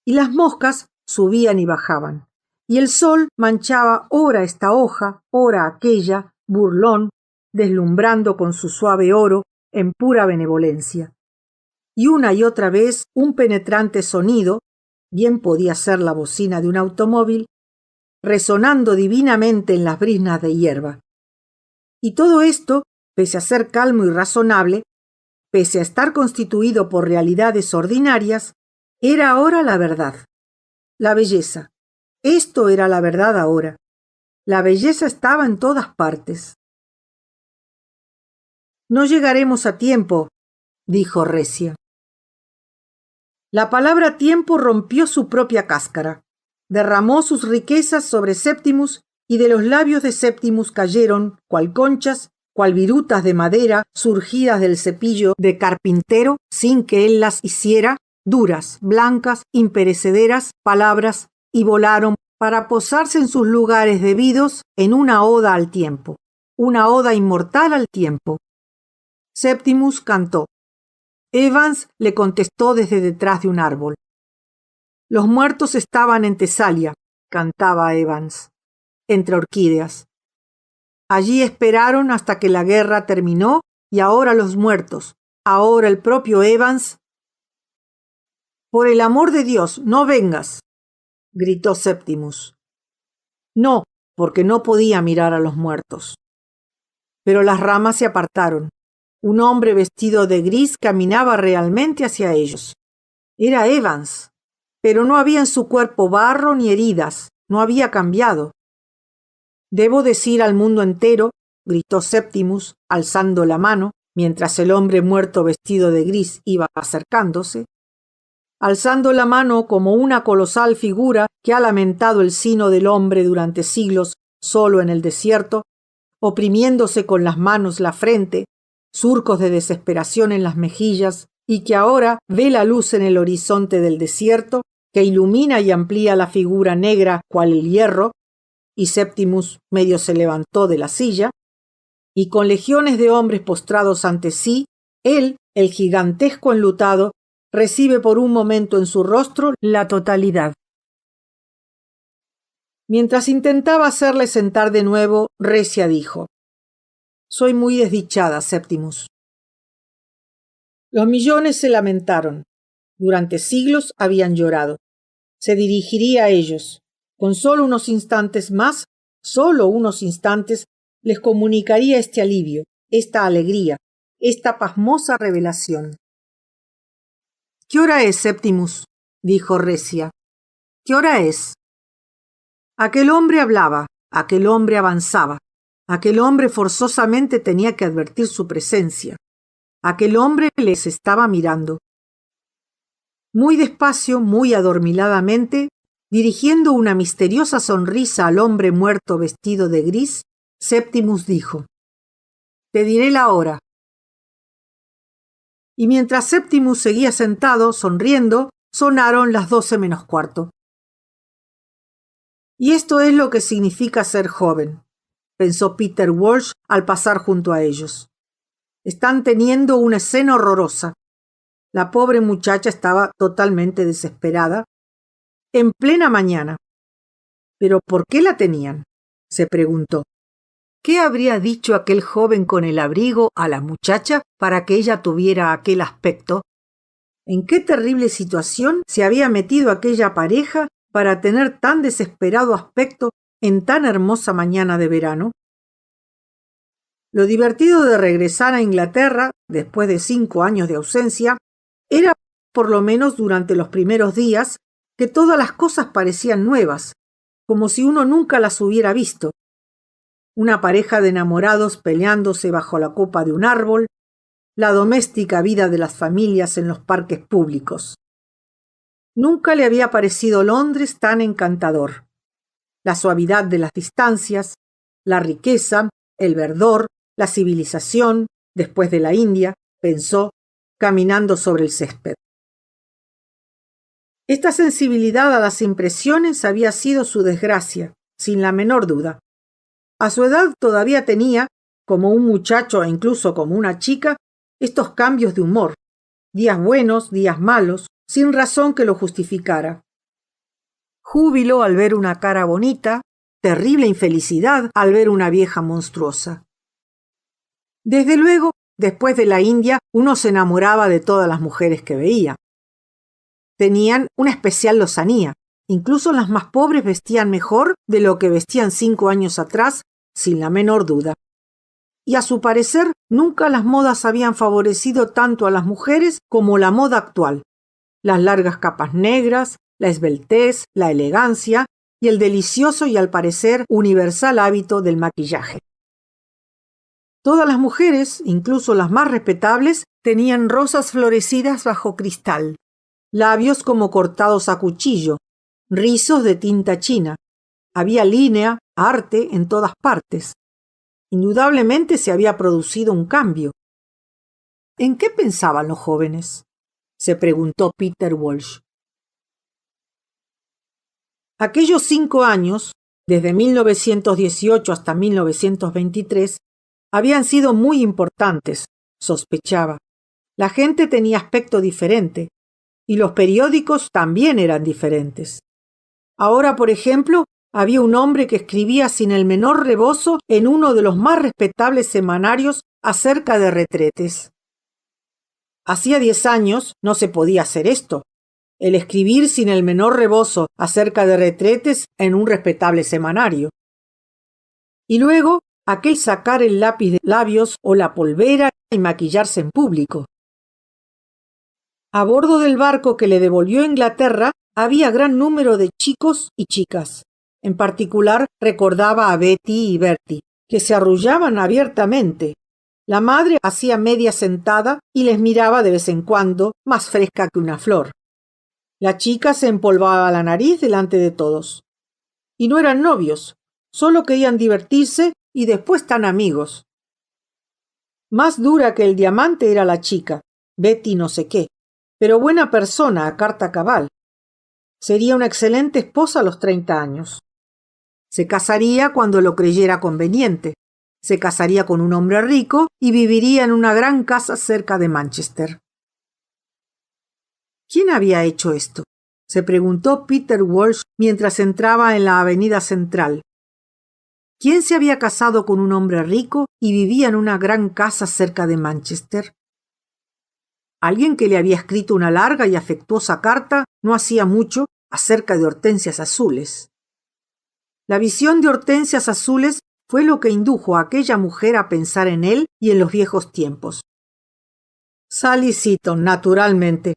Y las moscas subían y bajaban, y el sol manchaba ora esta hoja, ora aquella, burlón, deslumbrando con su suave oro en pura benevolencia. Y una y otra vez un penetrante sonido, bien podía ser la bocina de un automóvil, resonando divinamente en las briznas de hierba. Y todo esto, pese a ser calmo y razonable, pese a estar constituido por realidades ordinarias, era ahora la verdad. La belleza. Esto era la verdad ahora. La belleza estaba en todas partes. No llegaremos a tiempo, dijo recia. La palabra tiempo rompió su propia cáscara. Derramó sus riquezas sobre Septimus y de los labios de Septimus cayeron, cual conchas, cual virutas de madera surgidas del cepillo de carpintero sin que él las hiciera, duras, blancas, imperecederas palabras, y volaron para posarse en sus lugares debidos en una oda al tiempo, una oda inmortal al tiempo. Septimus cantó. Evans le contestó desde detrás de un árbol. Los muertos estaban en Tesalia, cantaba Evans, entre orquídeas. Allí esperaron hasta que la guerra terminó y ahora los muertos, ahora el propio Evans. Por el amor de Dios, no vengas, gritó Septimus. No, porque no podía mirar a los muertos. Pero las ramas se apartaron. Un hombre vestido de gris caminaba realmente hacia ellos. Era Evans. Pero no había en su cuerpo barro ni heridas, no había cambiado. Debo decir al mundo entero, gritó Septimus, alzando la mano, mientras el hombre muerto vestido de gris iba acercándose, alzando la mano como una colosal figura que ha lamentado el sino del hombre durante siglos solo en el desierto, oprimiéndose con las manos la frente, surcos de desesperación en las mejillas, y que ahora ve la luz en el horizonte del desierto, que ilumina y amplía la figura negra cual el hierro, y Septimus medio se levantó de la silla, y con legiones de hombres postrados ante sí, él, el gigantesco enlutado, recibe por un momento en su rostro la totalidad. Mientras intentaba hacerle sentar de nuevo, Recia dijo: «Soy muy desdichada, Septimus». Los millones se lamentaron. Durante siglos habían llorado. Se dirigiría a ellos. Con solo unos instantes más, solo unos instantes, les comunicaría este alivio, esta alegría, esta pasmosa revelación. «¿Qué hora es, Septimus?», dijo recia. ¿Qué hora es? Aquel hombre hablaba, aquel hombre avanzaba, aquel hombre forzosamente tenía que advertir su presencia. Aquel hombre les estaba mirando. Muy despacio, muy adormiladamente, dirigiendo una misteriosa sonrisa al hombre muerto vestido de gris, Septimus dijo: «Te diré la hora». Y mientras Septimus seguía sentado, sonriendo, sonaron las 12 menos cuarto. Y esto es lo que significa ser joven, pensó Peter Walsh al pasar junto a ellos. Están teniendo una escena horrorosa. La pobre muchacha estaba totalmente desesperada, en plena mañana. ¿Pero por qué la tenían?, se preguntó. ¿Qué habría dicho aquel joven con el abrigo a la muchacha para que ella tuviera aquel aspecto? ¿En qué terrible situación se había metido aquella pareja para tener tan desesperado aspecto en tan hermosa mañana de verano? Lo divertido de regresar a Inglaterra, después de 5 años de ausencia, era, por lo menos durante los primeros días, que todas las cosas parecían nuevas, como si uno nunca las hubiera visto. Una pareja de enamorados peleándose bajo la copa de un árbol, la doméstica vida de las familias en los parques públicos. Nunca le había parecido Londres tan encantador. La suavidad de las distancias, la riqueza, el verdor, la civilización, después de la India, pensó, caminando sobre el césped. Esta sensibilidad a las impresiones había sido su desgracia, sin la menor duda. A su edad todavía tenía, como un muchacho e incluso como una chica, estos cambios de humor, días buenos, días malos, sin razón que lo justificara. Júbilo al ver una cara bonita, terrible infelicidad al ver una vieja monstruosa. Desde luego, después de la India, uno se enamoraba de todas las mujeres que veía. Tenían una especial lozanía. Incluso las más pobres vestían mejor de lo que vestían 5 años atrás, sin la menor duda. Y a su parecer, nunca las modas habían favorecido tanto a las mujeres como la moda actual. Las largas capas negras, la esbeltez, la elegancia y el delicioso y al parecer universal hábito del maquillaje. Todas las mujeres, incluso las más respetables, tenían rosas florecidas bajo cristal, labios como cortados a cuchillo, rizos de tinta china. Había línea, arte en todas partes. Indudablemente se había producido un cambio. ¿En qué pensaban los jóvenes?, se preguntó Peter Walsh. Aquellos 5 años, desde 1918 hasta 1923, habían sido muy importantes, sospechaba. La gente tenía aspecto diferente, y los periódicos también eran diferentes. Ahora, por ejemplo, había un hombre que escribía sin el menor rebozo en uno de los más respetables semanarios acerca de retretes. Hacía 10 años no se podía hacer esto, el escribir sin el menor rebozo acerca de retretes en un respetable semanario. Y luego, aquel sacar el lápiz de labios o la polvera y maquillarse en público. A bordo del barco que le devolvió a Inglaterra había gran número de chicos y chicas. En particular recordaba a Betty y Bertie, que se arrullaban abiertamente. La madre hacía media sentada y les miraba de vez en cuando, más fresca que una flor. La chica se empolvaba la nariz delante de todos. Y no eran novios, solo querían divertirse y después tan amigos. Más dura que el diamante era la chica, Betty no sé qué, pero buena persona a carta cabal. Sería una excelente esposa a los 30 años. Se casaría cuando lo creyera conveniente. Se casaría con un hombre rico y viviría en una gran casa cerca de Manchester. ¿Quién había hecho esto?, se preguntó Peter Walsh mientras entraba en la avenida central. ¿Quién se había casado con un hombre rico y vivía en una gran casa cerca de Manchester? Alguien que le había escrito una larga y afectuosa carta no hacía mucho acerca de hortensias azules. La visión de hortensias azules fue lo que indujo a aquella mujer a pensar en él y en los viejos tiempos. Sally Seton, naturalmente.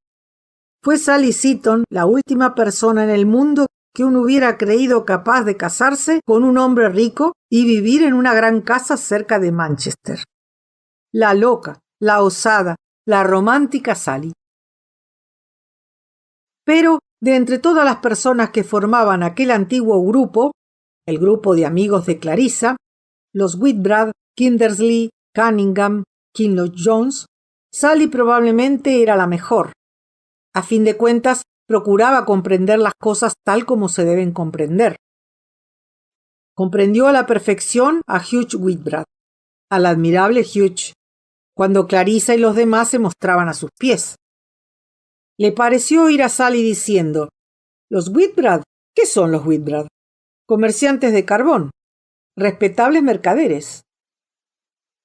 Fue Sally Seton la última persona en el mundo que uno hubiera creído capaz de casarse con un hombre rico y vivir en una gran casa cerca de Manchester. La loca, la osada, la romántica Sally. Pero, de entre todas las personas que formaban aquel antiguo grupo, el grupo de amigos de Clarissa, los Whitbrad, Kindersley, Cunningham, Kinloch Jones, Sally probablemente era la mejor. A fin de cuentas, procuraba comprender las cosas tal como se deben comprender. Comprendió a la perfección a Hugh Whitbrad, al admirable Hugh, cuando Clarissa y los demás se mostraban a sus pies. Le pareció oír a Sally diciendo: «¿Los Whitbrad? ¿Qué son los Whitbrad? Comerciantes de carbón, respetables mercaderes».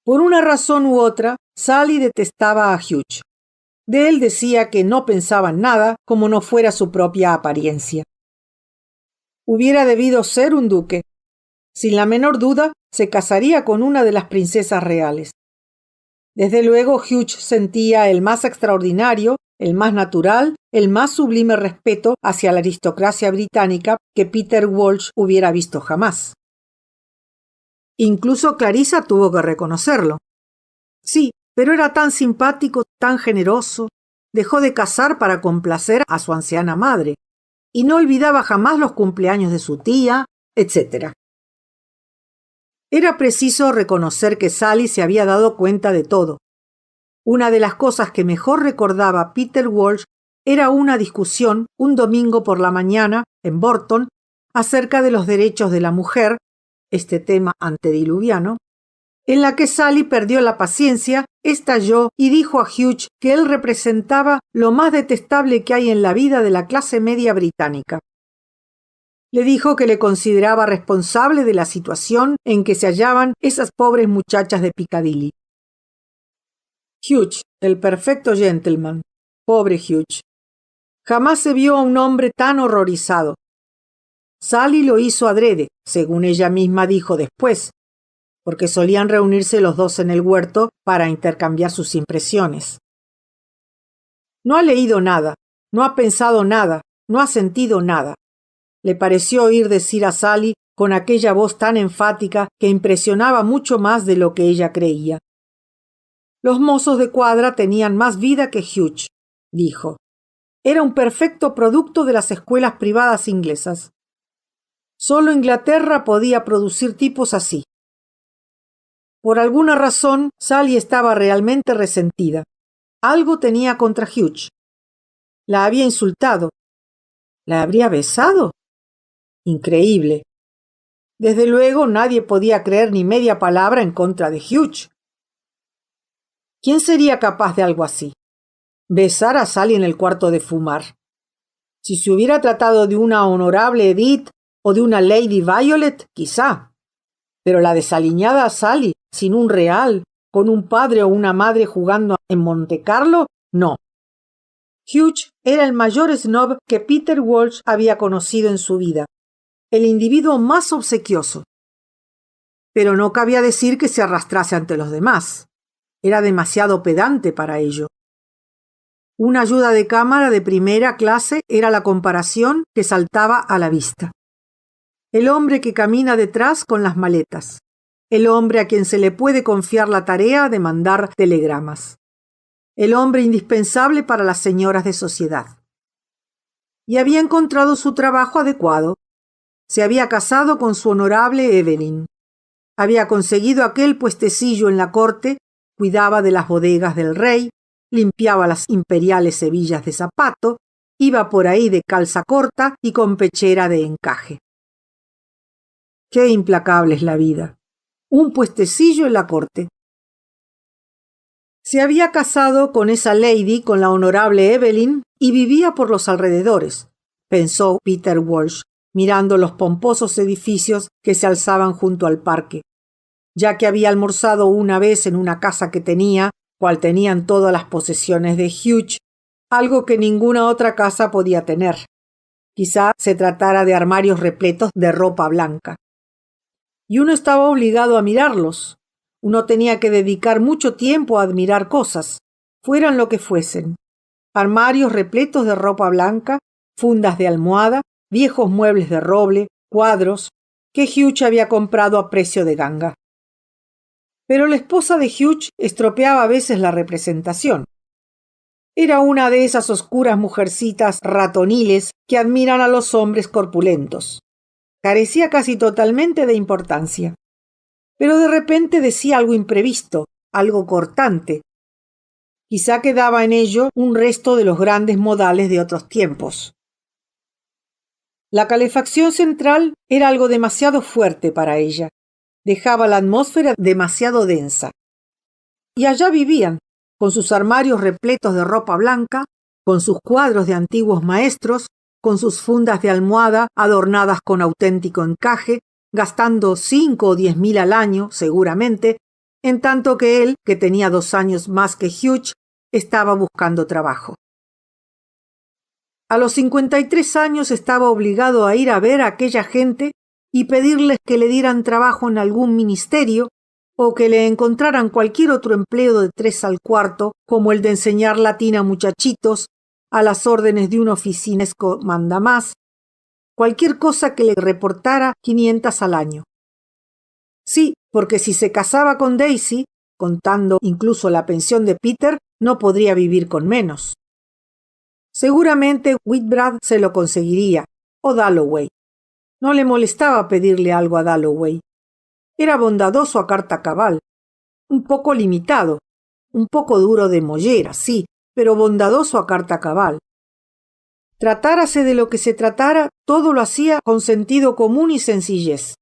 Por una razón u otra, Sally detestaba a Hugh. De él decía que no pensaba en nada como no fuera su propia apariencia. Hubiera debido ser un duque. Sin la menor duda, se casaría con una de las princesas reales. Desde luego, Hugh sentía el más extraordinario, el más natural, el más sublime respeto hacia la aristocracia británica que Peter Walsh hubiera visto jamás. Incluso Clarissa tuvo que reconocerlo. Sí, pero era tan simpático, tan generoso. Dejó de cazar para complacer a su anciana madre, y no olvidaba jamás los cumpleaños de su tía, etc. Era preciso reconocer que Sally se había dado cuenta de todo. Una de las cosas que mejor recordaba Peter Walsh era una discusión un domingo por la mañana en Bolton acerca de los derechos de la mujer, este tema antediluviano, en la que Sally perdió la paciencia, estalló y dijo a Hugh que él representaba lo más detestable que hay en la vida de la clase media británica. Le dijo que le consideraba responsable de la situación en que se hallaban esas pobres muchachas de Piccadilly. Hugh, el perfecto gentleman. Pobre Hugh. Jamás se vio a un hombre tan horrorizado. Sally lo hizo adrede, según ella misma dijo después, porque solían reunirse los dos en el huerto para intercambiar sus impresiones. No ha leído nada, no ha pensado nada, no ha sentido nada. Le pareció oír decir a Sally con aquella voz tan enfática que impresionaba mucho más de lo que ella creía. Los mozos de cuadra tenían más vida que Hugh, dijo. Era un perfecto producto de las escuelas privadas inglesas. Solo Inglaterra podía producir tipos así. Por alguna razón, Sally estaba realmente resentida. Algo tenía contra Hugh. La había insultado. ¿La habría besado? Increíble. Desde luego, nadie podía creer ni media palabra en contra de Hugh. ¿Quién sería capaz de algo así? Besar a Sally en el cuarto de fumar. Si se hubiera tratado de una honorable Edith o de una Lady Violet, quizá. Pero la desaliñada Sally, sin un real, con un padre o una madre jugando en Montecarlo, no. Hugh era el mayor snob que Peter Walsh había conocido en su vida, el individuo más obsequioso. Pero no cabía decir que se arrastrase ante los demás. Era demasiado pedante para ello. Una ayuda de cámara de primera clase era la comparación que saltaba a la vista. El hombre que camina detrás con las maletas. El hombre a quien se le puede confiar la tarea de mandar telegramas. El hombre indispensable para las señoras de sociedad. Y había encontrado su trabajo adecuado. Se había casado con su honorable Evelyn. Había conseguido aquel puestecillo en la corte, cuidaba de las bodegas del rey, limpiaba las imperiales hebillas de zapato, iba por ahí de calza corta y con pechera de encaje. Qué implacable es la vida. Un puestecillo en la corte. Se había casado con esa lady, con la honorable Evelyn, y vivía por los alrededores, pensó Peter Walsh, mirando los pomposos edificios que se alzaban junto al parque. Ya que había almorzado una vez en una casa que tenía, cual tenían todas las posesiones de Hugh, algo que ninguna otra casa podía tener. Quizá se tratara de armarios repletos de ropa blanca. Y uno estaba obligado a mirarlos. Uno tenía que dedicar mucho tiempo a admirar cosas, fueran lo que fuesen. armarios repletos de ropa blanca, fundas de almohada, viejos muebles de roble, cuadros, que Hugh había comprado a precio de ganga. Pero la esposa de Hugh estropeaba a veces la representación. Era una de esas oscuras mujercitas ratoniles que admiran a los hombres corpulentos. Carecía casi totalmente de importancia. Pero de repente decía algo imprevisto, algo cortante. Quizá quedaba en ello un resto de los grandes modales de otros tiempos. La calefacción central era algo demasiado fuerte para ella. Dejaba la atmósfera demasiado densa. Y allá vivían, con sus armarios repletos de ropa blanca, con sus cuadros de antiguos maestros, con sus fundas de almohada adornadas con auténtico encaje, gastando 5 o 10 mil al año, seguramente, en tanto que él, que tenía 2 años más que Hugh, estaba buscando trabajo. A los 53 años estaba obligado a ir a ver a aquella gente y pedirles que le dieran trabajo en algún ministerio o que le encontraran cualquier otro empleo de 3 al cuarto, como el de enseñar latín a muchachitos, a las órdenes de un oficinesco mandamás, cualquier cosa que le reportara 500 al año. Sí, porque si se casaba con Daisy, contando incluso la pensión de Peter, no podría vivir con menos. Seguramente Whitbrad se lo conseguiría, o Dalloway. No le molestaba pedirle algo a Dalloway. Era bondadoso a carta cabal, un poco limitado, un poco duro de mollera, sí, pero bondadoso a carta cabal. Tratárase de lo que se tratara, todo lo hacía con sentido común y sencillez,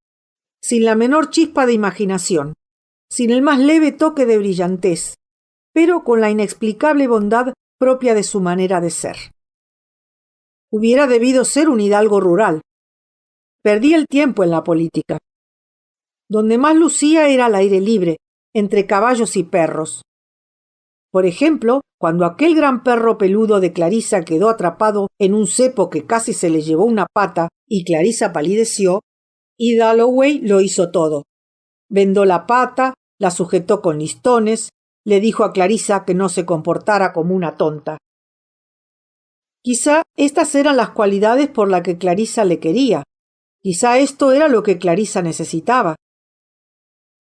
sin la menor chispa de imaginación, sin el más leve toque de brillantez, pero con la inexplicable bondad propia de su manera de ser. Hubiera debido ser un hidalgo rural. Perdí el tiempo en la política. Donde más lucía era al aire libre, entre caballos y perros. Por ejemplo, cuando aquel gran perro peludo de Clarisa quedó atrapado en un cepo que casi se le llevó una pata y Clarisa palideció, y Dalloway lo hizo todo. Vendó la pata, la sujetó con listones, le dijo a Clarisa que no se comportara como una tonta. Quizá estas eran las cualidades por las que Clarisa le quería. Quizá esto era lo que Clarisa necesitaba.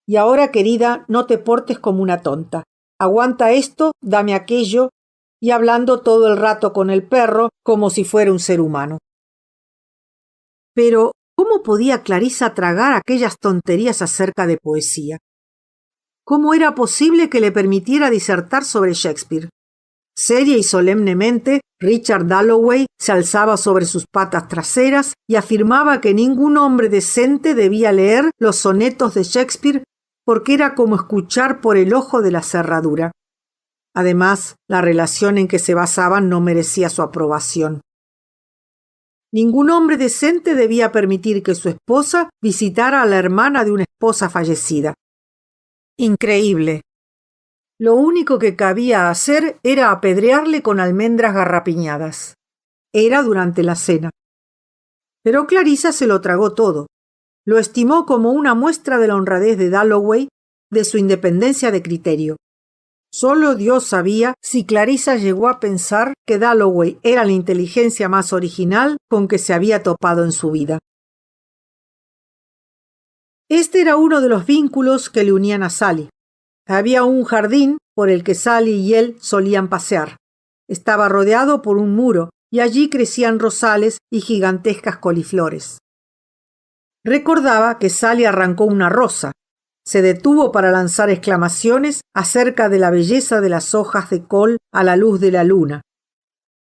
Y ahora, querida, no te portes como una tonta. Aguanta esto, dame aquello, y hablando todo el rato con el perro como si fuera un ser humano. Pero, ¿cómo podía Clarisa tragar aquellas tonterías acerca de poesía? ¿Cómo era posible que le permitiera disertar sobre Shakespeare? Seria y solemnemente, Richard Dalloway se alzaba sobre sus patas traseras y afirmaba que ningún hombre decente debía leer los sonetos de Shakespeare porque era como escuchar por el ojo de la cerradura. Además, la relación en que se basaban no merecía su aprobación. Ningún hombre decente debía permitir que su esposa visitara a la hermana de una esposa fallecida. Increíble. Lo único que cabía hacer era apedrearle con almendras garrapiñadas. Era durante la cena. Pero Clarisa se lo tragó todo. Lo estimó como una muestra de la honradez de Dalloway, de su independencia de criterio. Solo Dios sabía si Clarisa llegó a pensar que Dalloway era la inteligencia más original con que se había topado en su vida. Este era uno de los vínculos que le unían a Sally. Había un jardín por el que Sally y él solían pasear. Estaba rodeado por un muro y allí crecían rosales y gigantescas coliflores. Recordaba que Sally arrancó una rosa. Se detuvo para lanzar exclamaciones acerca de la belleza de las hojas de col a la luz de la luna.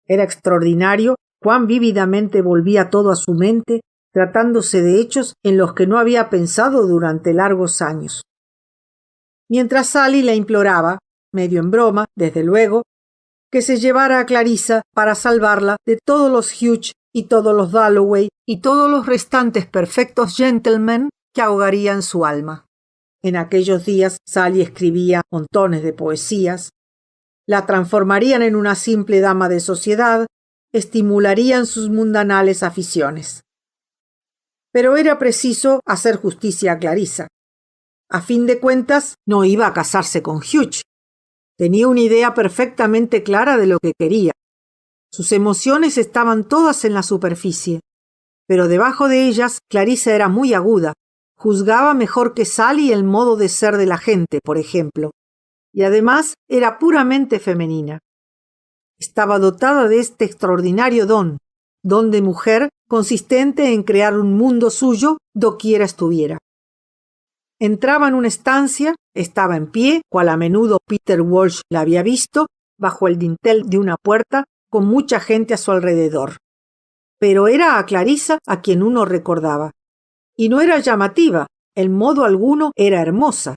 Era extraordinario cuán vívidamente volvía todo a su mente, tratándose de hechos en los que no había pensado durante largos años. Mientras Sally le imploraba, medio en broma, desde luego, que se llevara a Clarisa para salvarla de todos los Hugh y todos los Dalloway y todos los restantes perfectos gentlemen que ahogarían su alma. En aquellos días Sally escribía montones de poesías, la transformarían en una simple dama de sociedad, estimularían sus mundanales aficiones. Pero era preciso hacer justicia a Clarisa. A fin de cuentas, no iba a casarse con Hugh. Tenía una idea perfectamente clara de lo que quería. Sus emociones estaban todas en la superficie, pero debajo de ellas Clarissa era muy aguda. Juzgaba mejor que Sally el modo de ser de la gente, por ejemplo, y además era puramente femenina. Estaba dotada de este extraordinario don de mujer consistente en crear un mundo suyo doquiera estuviera. Entraba en una estancia, estaba en pie, cual a menudo Peter Walsh la había visto, bajo el dintel de una puerta, con mucha gente a su alrededor. Pero era a Clarissa a quien uno recordaba. Y no era llamativa, en modo alguno era hermosa.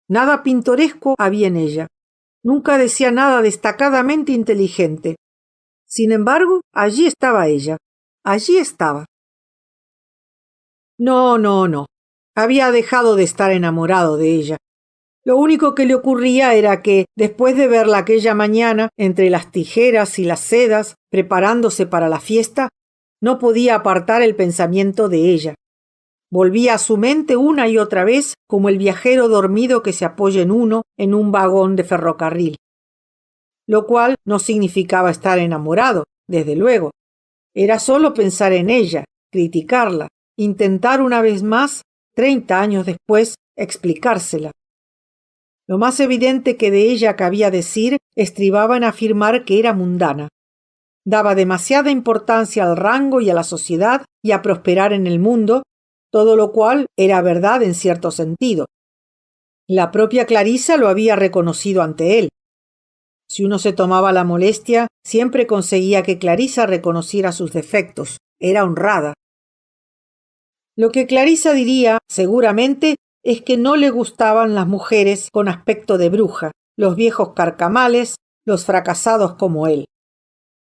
Nada pintoresco había en ella. Nunca decía nada destacadamente inteligente. Sin embargo, allí estaba ella. Allí estaba. No. Había dejado de estar enamorado de ella. Lo único que le ocurría era que, después de verla aquella mañana, entre las tijeras y las sedas, preparándose para la fiesta, no podía apartar el pensamiento de ella. Volvía a su mente una y otra vez como el viajero dormido que se apoya en un vagón de ferrocarril. Lo cual no significaba estar enamorado, desde luego. Era solo pensar en ella, criticarla, intentar una vez más, 30 años después, explicársela. Lo más evidente que de ella cabía decir estribaba en afirmar que era mundana. Daba demasiada importancia al rango y a la sociedad y a prosperar en el mundo, todo lo cual era verdad en cierto sentido. La propia Clarissa lo había reconocido ante él. Si uno se tomaba la molestia, siempre conseguía que Clarissa reconociera sus defectos. Era honrada. Lo que Clarissa diría, seguramente, es que no le gustaban las mujeres con aspecto de bruja, los viejos carcamales, los fracasados como él.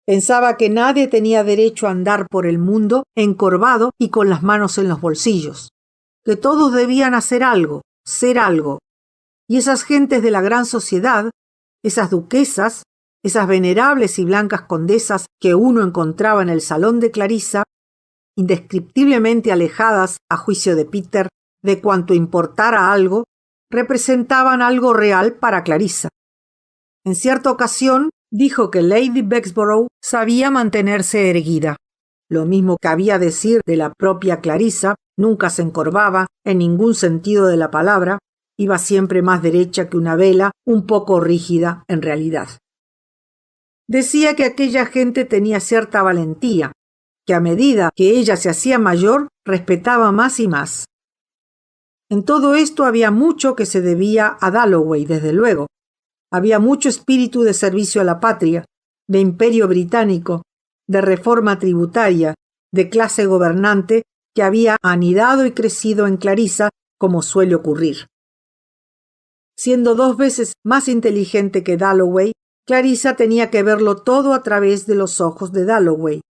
Pensaba que nadie tenía derecho a andar por el mundo encorvado y con las manos en los bolsillos, que todos debían hacer algo, ser algo. Y esas gentes de la gran sociedad, esas duquesas, esas venerables y blancas condesas que uno encontraba en el salón de Clarissa, indescriptiblemente alejadas, a juicio de Peter, de cuanto importara algo, representaban algo real para Clarissa. En cierta ocasión dijo que Lady Bexborough sabía mantenerse erguida. Lo mismo cabía decir de la propia Clarissa, nunca se encorvaba, en ningún sentido de la palabra, iba siempre más derecha que una vela, un poco rígida en realidad. Decía que aquella gente tenía cierta valentía, que a medida que ella se hacía mayor, respetaba más y más. En todo esto había mucho que se debía a Dalloway, desde luego. Había mucho espíritu de servicio a la patria, de imperio británico, de reforma tributaria, de clase gobernante que había anidado y crecido en Clarissa, como suele ocurrir. Siendo 2 veces más inteligente que Dalloway, Clarissa tenía que verlo todo a través de los ojos de Dalloway,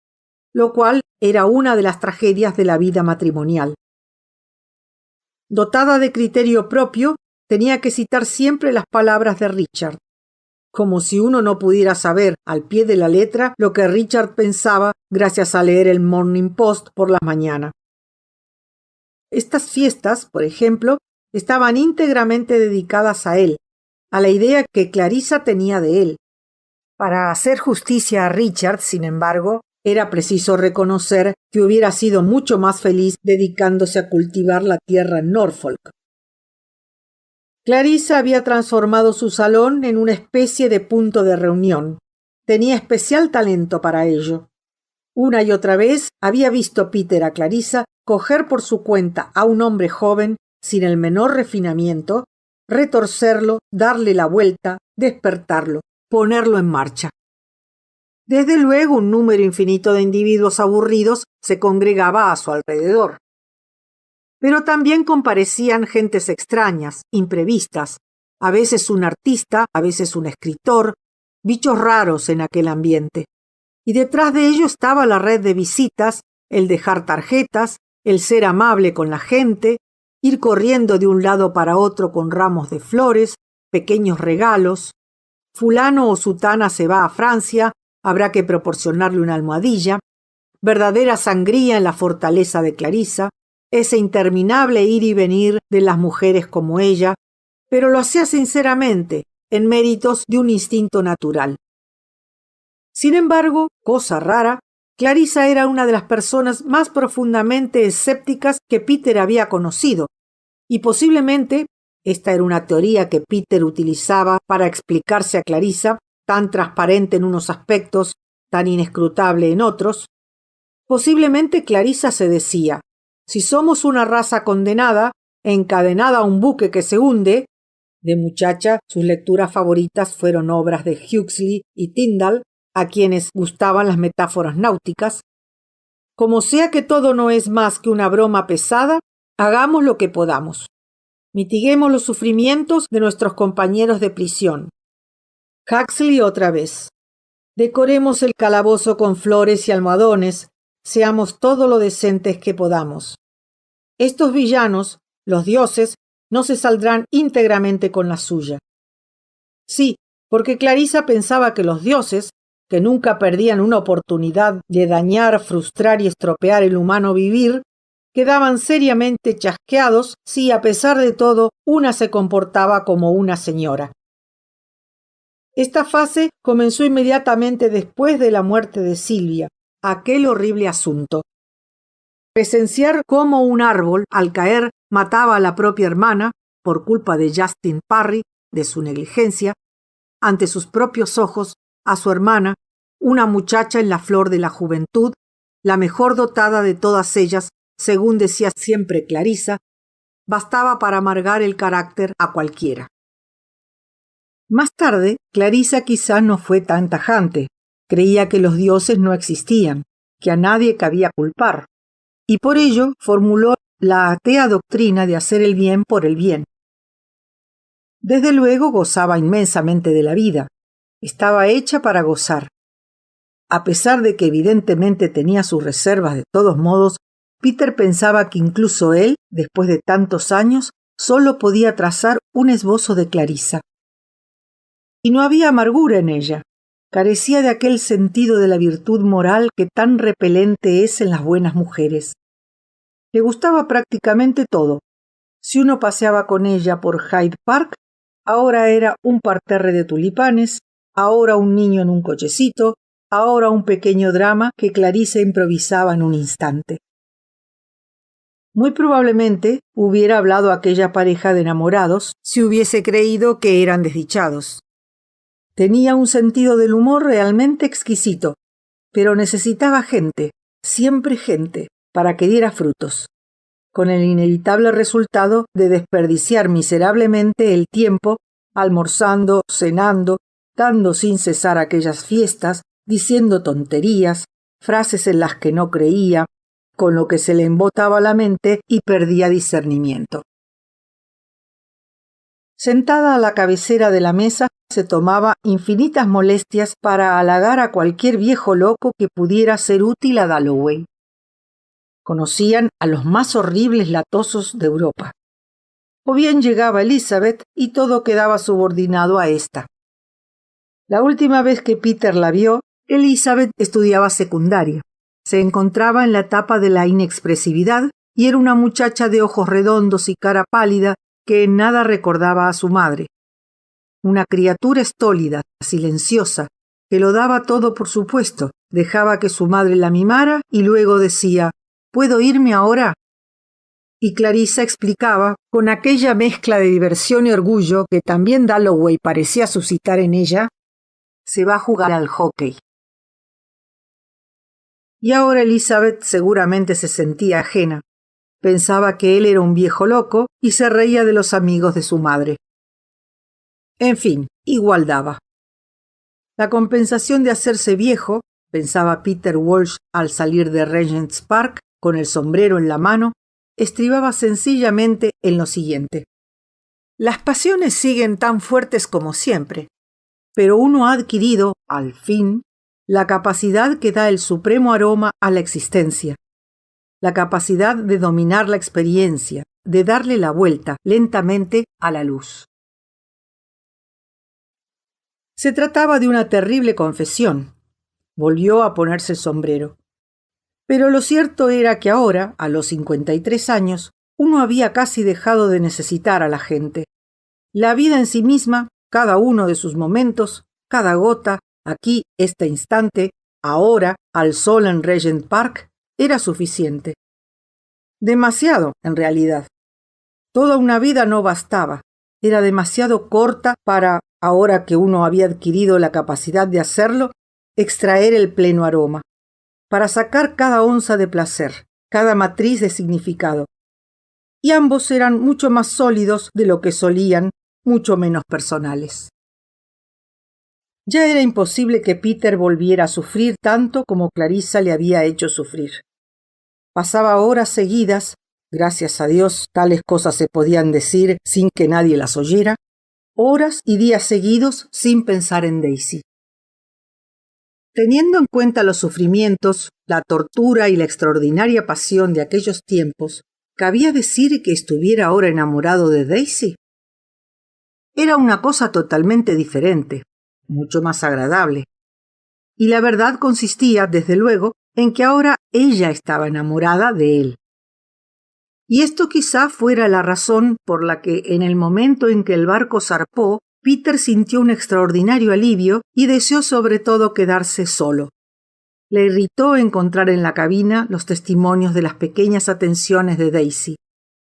lo cual era una de las tragedias de la vida matrimonial. Dotada de criterio propio, tenía que citar siempre las palabras de Richard, como si uno no pudiera saber al pie de la letra lo que Richard pensaba gracias a leer el Morning Post por la mañana. Estas fiestas, por ejemplo, estaban íntegramente dedicadas a él, a la idea que Clarissa tenía de él. Para hacer justicia a Richard, sin embargo, era preciso reconocer que hubiera sido mucho más feliz dedicándose a cultivar la tierra en Norfolk. Clarissa había transformado su salón en una especie de punto de reunión. Tenía especial talento para ello. Una y otra vez había visto Peter a Clarissa coger por su cuenta a un hombre joven sin el menor refinamiento, retorcerlo, darle la vuelta, despertarlo, ponerlo en marcha. Desde luego, un número infinito de individuos aburridos se congregaba a su alrededor. Pero también comparecían gentes extrañas, imprevistas, a veces un artista, a veces un escritor, bichos raros en aquel ambiente. Y detrás de ello estaba la red de visitas, el dejar tarjetas, el ser amable con la gente, ir corriendo de un lado para otro con ramos de flores, pequeños regalos. Fulano o sutana se va a Francia, habrá que proporcionarle una almohadilla, verdadera sangría en la fortaleza de Clarissa, ese interminable ir y venir de las mujeres como ella, pero lo hacía sinceramente, en méritos de un instinto natural. Sin embargo, cosa rara, Clarisa era una de las personas más profundamente escépticas que Peter había conocido, y posiblemente esta era una teoría que Peter utilizaba para explicarse a Clarisa, tan transparente en unos aspectos, tan inescrutable en otros. Posiblemente Clarisa se decía: si somos una raza condenada, encadenada a un buque que se hunde. De muchacha, sus lecturas favoritas fueron obras de Huxley y Tyndall, a quienes gustaban las metáforas náuticas. Como sea que todo no es más que una broma pesada, hagamos lo que podamos. Mitiguemos los sufrimientos de nuestros compañeros de prisión. Huxley otra vez. Decoremos el calabozo con flores y almohadones, seamos todo lo decentes que podamos. Estos villanos, los dioses, no se saldrán íntegramente con la suya. Sí, porque Clarisa pensaba que los dioses, que nunca perdían una oportunidad de dañar, frustrar y estropear el humano vivir, quedaban seriamente chasqueados si, a pesar de todo, una se comportaba como una señora. Esta fase comenzó inmediatamente después de la muerte de Silvia, aquel horrible asunto. Presenciar cómo un árbol, al caer, mataba a la propia hermana, por culpa de Justin Parry, de su negligencia, ante sus propios ojos, a su hermana, una muchacha en la flor de la juventud, la mejor dotada de todas ellas, según decía siempre Clarisa, bastaba para amargar el carácter a cualquiera. Más tarde, Clarisa quizá no fue tan tajante. Creía que los dioses no existían, que a nadie cabía culpar, y por ello formuló la atea doctrina de hacer el bien por el bien. Desde luego gozaba inmensamente de la vida. Estaba hecha para gozar. A pesar de que evidentemente tenía sus reservas de todos modos, Peter pensaba que incluso él, después de tantos años, solo podía trazar un esbozo de Clarisa. Y no había amargura en ella. Carecía de aquel sentido de la virtud moral que tan repelente es en las buenas mujeres. Le gustaba prácticamente todo. Si uno paseaba con ella por Hyde Park, ahora era un parterre de tulipanes, ahora un niño en un cochecito, ahora un pequeño drama que Clarisa improvisaba en un instante. Muy probablemente hubiera hablado a aquella pareja de enamorados si hubiese creído que eran desdichados. Tenía un sentido del humor realmente exquisito, pero necesitaba gente, siempre gente, para que diera frutos, con el inevitable resultado de desperdiciar miserablemente el tiempo, almorzando, cenando, dando sin cesar aquellas fiestas, diciendo tonterías, frases en las que no creía, con lo que se le embotaba la mente y perdía discernimiento. Sentada a la cabecera de la mesa, se tomaba infinitas molestias para halagar a cualquier viejo loco que pudiera ser útil a Dalloway. Conocían a los más horribles latosos de Europa. O bien llegaba Elizabeth y todo quedaba subordinado a ésta. La última vez que Peter la vio, Elizabeth estudiaba secundaria. Se encontraba en la etapa de la inexpresividad y era una muchacha de ojos redondos y cara pálida que en nada recordaba a su madre. Una criatura estólida, silenciosa, que lo daba todo por supuesto, dejaba que su madre la mimara y luego decía: ¿puedo irme ahora? Y Clarisa explicaba, con aquella mezcla de diversión y orgullo que también Dalloway parecía suscitar en ella: se va a jugar al hockey. Y ahora Elizabeth seguramente se sentía ajena. Pensaba que él era un viejo loco y se reía de los amigos de su madre. En fin, igual daba. La compensación de hacerse viejo, pensaba Peter Walsh al salir de Regent's Park con el sombrero en la mano, estribaba sencillamente en lo siguiente. Las pasiones siguen tan fuertes como siempre, pero uno ha adquirido, al fin, la capacidad que da el supremo aroma a la existencia, la capacidad de dominar la experiencia, de darle la vuelta lentamente a la luz. Se trataba de una terrible confesión. Volvió a ponerse el sombrero. Pero lo cierto era que ahora, a los 53 años, uno había casi dejado de necesitar a la gente. La vida en sí misma, cada uno de sus momentos, cada gota, aquí, este instante, ahora, al sol en Regent Park, era suficiente. Demasiado, en realidad. Toda una vida no bastaba. Era demasiado corta para, ahora que uno había adquirido la capacidad de hacerlo, extraer el pleno aroma, para sacar cada onza de placer, cada matriz de significado. Y ambos eran mucho más sólidos de lo que solían, mucho menos personales. Ya era imposible que Peter volviera a sufrir tanto como Clarissa le había hecho sufrir. Pasaba horas seguidas, gracias a Dios tales cosas se podían decir sin que nadie las oyera, horas y días seguidos sin pensar en Daisy. Teniendo en cuenta los sufrimientos, la tortura y la extraordinaria pasión de aquellos tiempos, ¿cabía decir que estuviera ahora enamorado de Daisy? Era una cosa totalmente diferente, mucho más agradable. Y la verdad consistía, desde luego, en que ahora ella estaba enamorada de él. Y esto quizá fuera la razón por la que en el momento en que el barco zarpó, Peter sintió un extraordinario alivio y deseó sobre todo quedarse solo. Le irritó encontrar en la cabina los testimonios de las pequeñas atenciones de Daisy,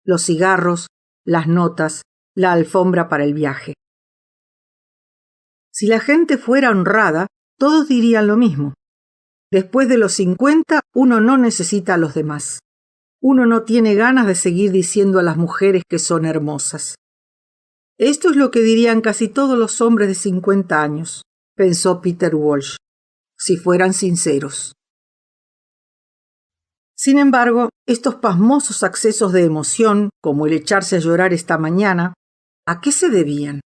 los cigarros, las notas, la alfombra para el viaje. Si la gente fuera honrada, todos dirían lo mismo. Después de los 50, uno no necesita a los demás. Uno no tiene ganas de seguir diciendo a las mujeres que son hermosas. Esto es lo que dirían casi todos los hombres de 50 años, pensó Peter Walsh, si fueran sinceros. Sin embargo, estos pasmosos accesos de emoción, como el echarse a llorar esta mañana, ¿a qué se debían?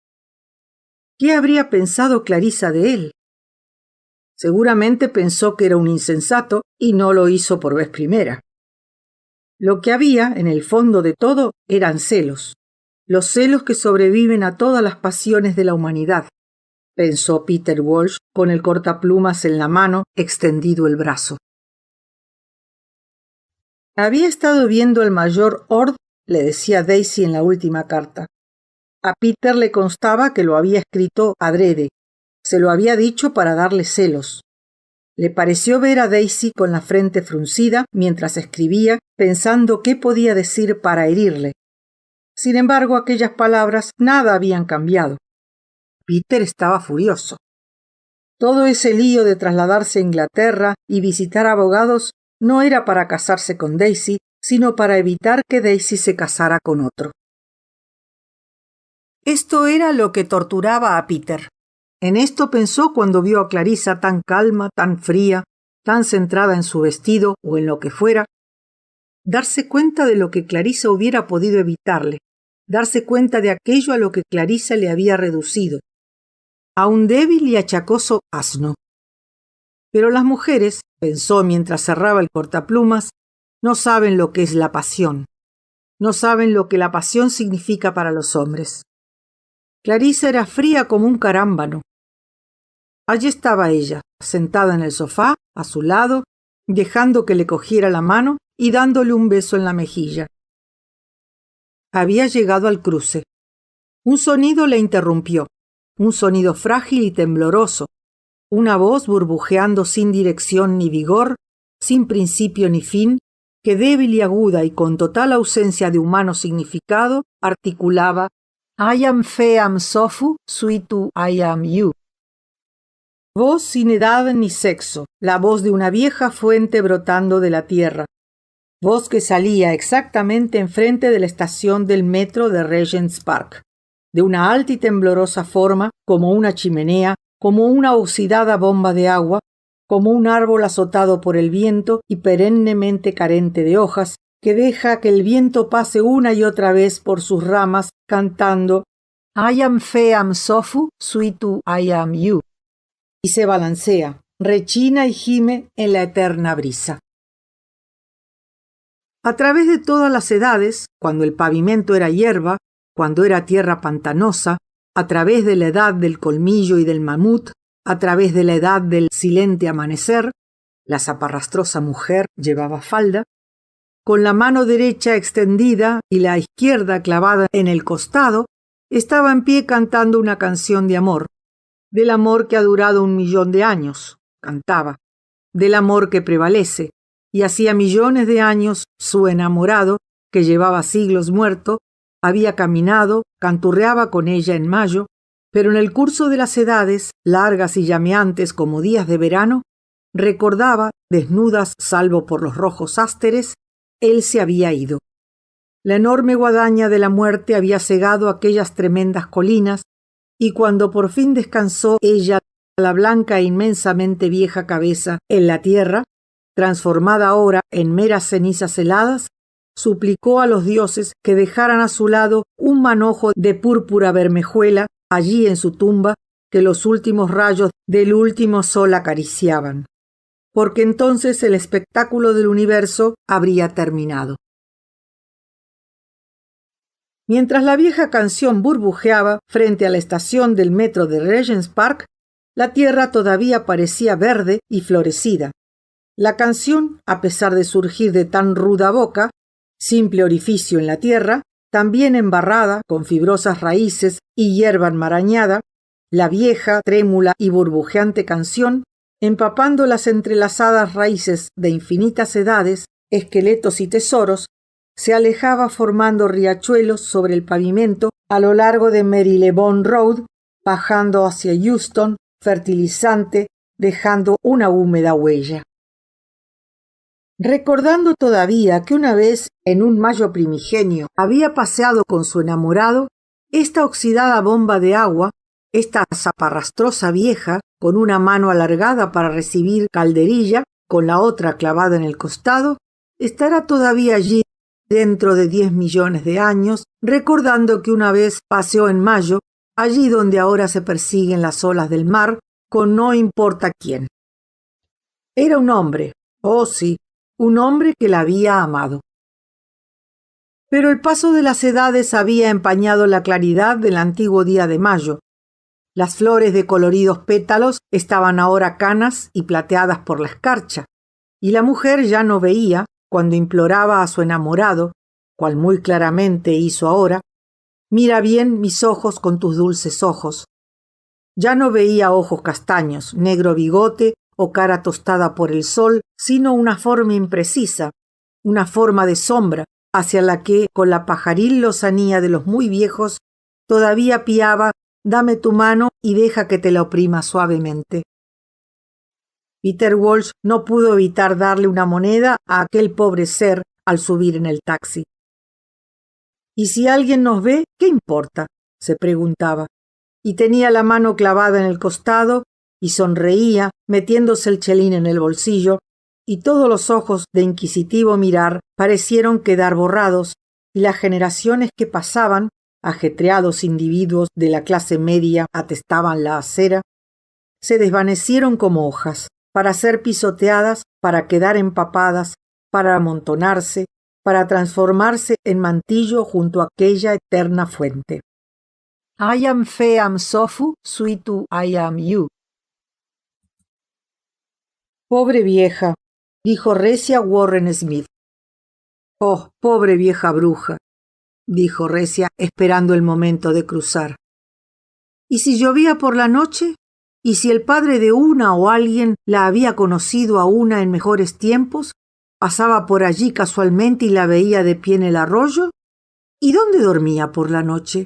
¿Qué habría pensado Clarissa de él? Seguramente pensó que era un insensato y no lo hizo por vez primera. Lo que había, en el fondo de todo, eran celos. Los celos que sobreviven a todas las pasiones de la humanidad, pensó Peter Walsh con el cortaplumas en la mano, extendido el brazo. Había estado viendo al mayor Ord, le decía Daisy en la última carta. A Peter le constaba que lo había escrito adrede. Se lo había dicho para darle celos. Le pareció ver a Daisy con la frente fruncida mientras escribía, pensando qué podía decir para herirle. Sin embargo, aquellas palabras nada habían cambiado. Peter estaba furioso. Todo ese lío de trasladarse a Inglaterra y visitar abogados no era para casarse con Daisy, sino para evitar que Daisy se casara con otro. Esto era lo que torturaba a Peter. En esto pensó cuando vio a Clarissa tan calma, tan fría, tan centrada en su vestido o en lo que fuera. Darse cuenta de lo que Clarissa hubiera podido evitarle, darse cuenta de aquello a lo que Clarissa le había reducido, a un débil y achacoso asno. Pero las mujeres, pensó mientras cerraba el cortaplumas, no saben lo que es la pasión, no saben lo que la pasión significa para los hombres. Clarissa era fría como un carámbano. Allí estaba ella, sentada en el sofá, a su lado, dejando que le cogiera la mano y dándole un beso en la mejilla. Había llegado al cruce. Un sonido le interrumpió, un sonido frágil y tembloroso, una voz burbujeando sin dirección ni vigor, sin principio ni fin, que débil y aguda y con total ausencia de humano significado, articulaba I am fe am sofu, suitu I am you. Voz sin edad ni sexo, la voz de una vieja fuente brotando de la tierra. Voz que salía exactamente enfrente de la estación del metro de Regent's Park, de una alta y temblorosa forma, como una chimenea, como una oxidada bomba de agua, como un árbol azotado por el viento y perennemente carente de hojas, que deja que el viento pase una y otra vez por sus ramas, cantando I am fe am sofu, suitu I am you. Y se balancea, rechina y gime en la eterna brisa. A través de todas las edades, cuando el pavimento era hierba, cuando era tierra pantanosa, a través de la edad del colmillo y del mamut, a través de la edad del silente amanecer, la zaparrastrosa mujer llevaba falda, con la mano derecha extendida y la izquierda clavada en el costado, estaba en pie cantando una canción de amor, del amor que ha durado 1.000.000 de años, cantaba, del amor que prevalece, y hacía millones de años su enamorado, que llevaba siglos muerto, había caminado, canturreaba con ella en mayo, pero en el curso de las edades, largas y llameantes como días de verano, recordaba, desnudas salvo por los rojos ásteres, él se había ido. La enorme guadaña de la muerte había cegado aquellas tremendas colinas, y cuando por fin descansó ella la blanca e inmensamente vieja cabeza en la tierra, transformada ahora en meras cenizas heladas, suplicó a los dioses que dejaran a su lado un manojo de púrpura bermejuela allí en su tumba que los últimos rayos del último sol acariciaban, porque entonces el espectáculo del universo habría terminado. Mientras la vieja canción burbujeaba frente a la estación del metro de Regent's Park, la tierra todavía parecía verde y florecida. La canción, a pesar de surgir de tan ruda boca, simple orificio en la tierra, también embarrada con fibrosas raíces y hierba enmarañada, la vieja, trémula y burbujeante canción, empapando las entrelazadas raíces de infinitas edades, esqueletos y tesoros, se alejaba formando riachuelos sobre el pavimento a lo largo de Marylebone Road, bajando hacia Euston, fertilizante, dejando una húmeda huella. Recordando todavía que una vez, en un mayo primigenio, había paseado con su enamorado, esta oxidada bomba de agua, esta zaparrastrosa vieja, con una mano alargada para recibir calderilla, con la otra clavada en el costado, estará todavía allí dentro de 10.000.000 de años, recordando que una vez paseó en mayo, allí donde ahora se persiguen las olas del mar, con no importa quién. Era un hombre, oh sí, un hombre que la había amado. Pero el paso de las edades había empañado la claridad del antiguo día de mayo. Las flores de coloridos pétalos estaban ahora canas y plateadas por la escarcha, y la mujer ya no veía, cuando imploraba a su enamorado, cual muy claramente hizo ahora, «Mira bien mis ojos con tus dulces ojos». Ya no veía ojos castaños, negro bigote o cara tostada por el sol, sino una forma imprecisa, una forma de sombra, hacia la que, con la pajaril lozanía de los muy viejos, todavía piaba «Dame tu mano y deja que te la oprima suavemente». Peter Walsh no pudo evitar darle una moneda a aquel pobre ser al subir en el taxi. «¿Y si alguien nos ve, qué importa?», se preguntaba, y tenía la mano clavada en el costado y sonreía metiéndose el chelín en el bolsillo, y todos los ojos de inquisitivo mirar parecieron quedar borrados, y las generaciones que pasaban, ajetreados individuos de la clase media atestaban la acera, se desvanecieron como hojas, para ser pisoteadas, para quedar empapadas, para amontonarse, para transformarse en mantillo junto a aquella eterna fuente. I am fe am sofu, suitu I am you. Pobre vieja, dijo recia Warren Smith. Oh, pobre vieja bruja, dijo recia esperando el momento de cruzar. ¿Y si llovía por la noche? ¿Y si el padre de una o alguien la había conocido a una en mejores tiempos? ¿Pasaba por allí casualmente y la veía de pie en el arroyo? ¿Y dónde dormía por la noche?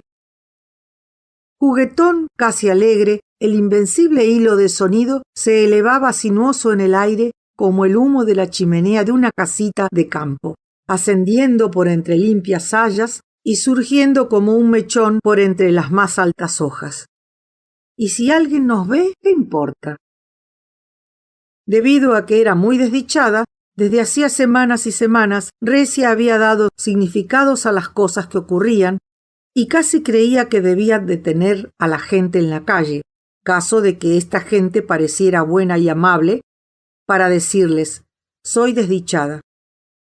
Juguetón, casi alegre, el invencible hilo de sonido se elevaba sinuoso en el aire como el humo de la chimenea de una casita de campo, ascendiendo por entre limpias hayas y surgiendo como un mechón por entre las más altas hojas. ¿Y si alguien nos ve, qué importa? Debido a que era muy desdichada, desde hacía semanas y semanas, recia había dado significados a las cosas que ocurrían y casi creía que debía detener a la gente en la calle, caso de que esta gente pareciera buena y amable, para decirles, soy desdichada.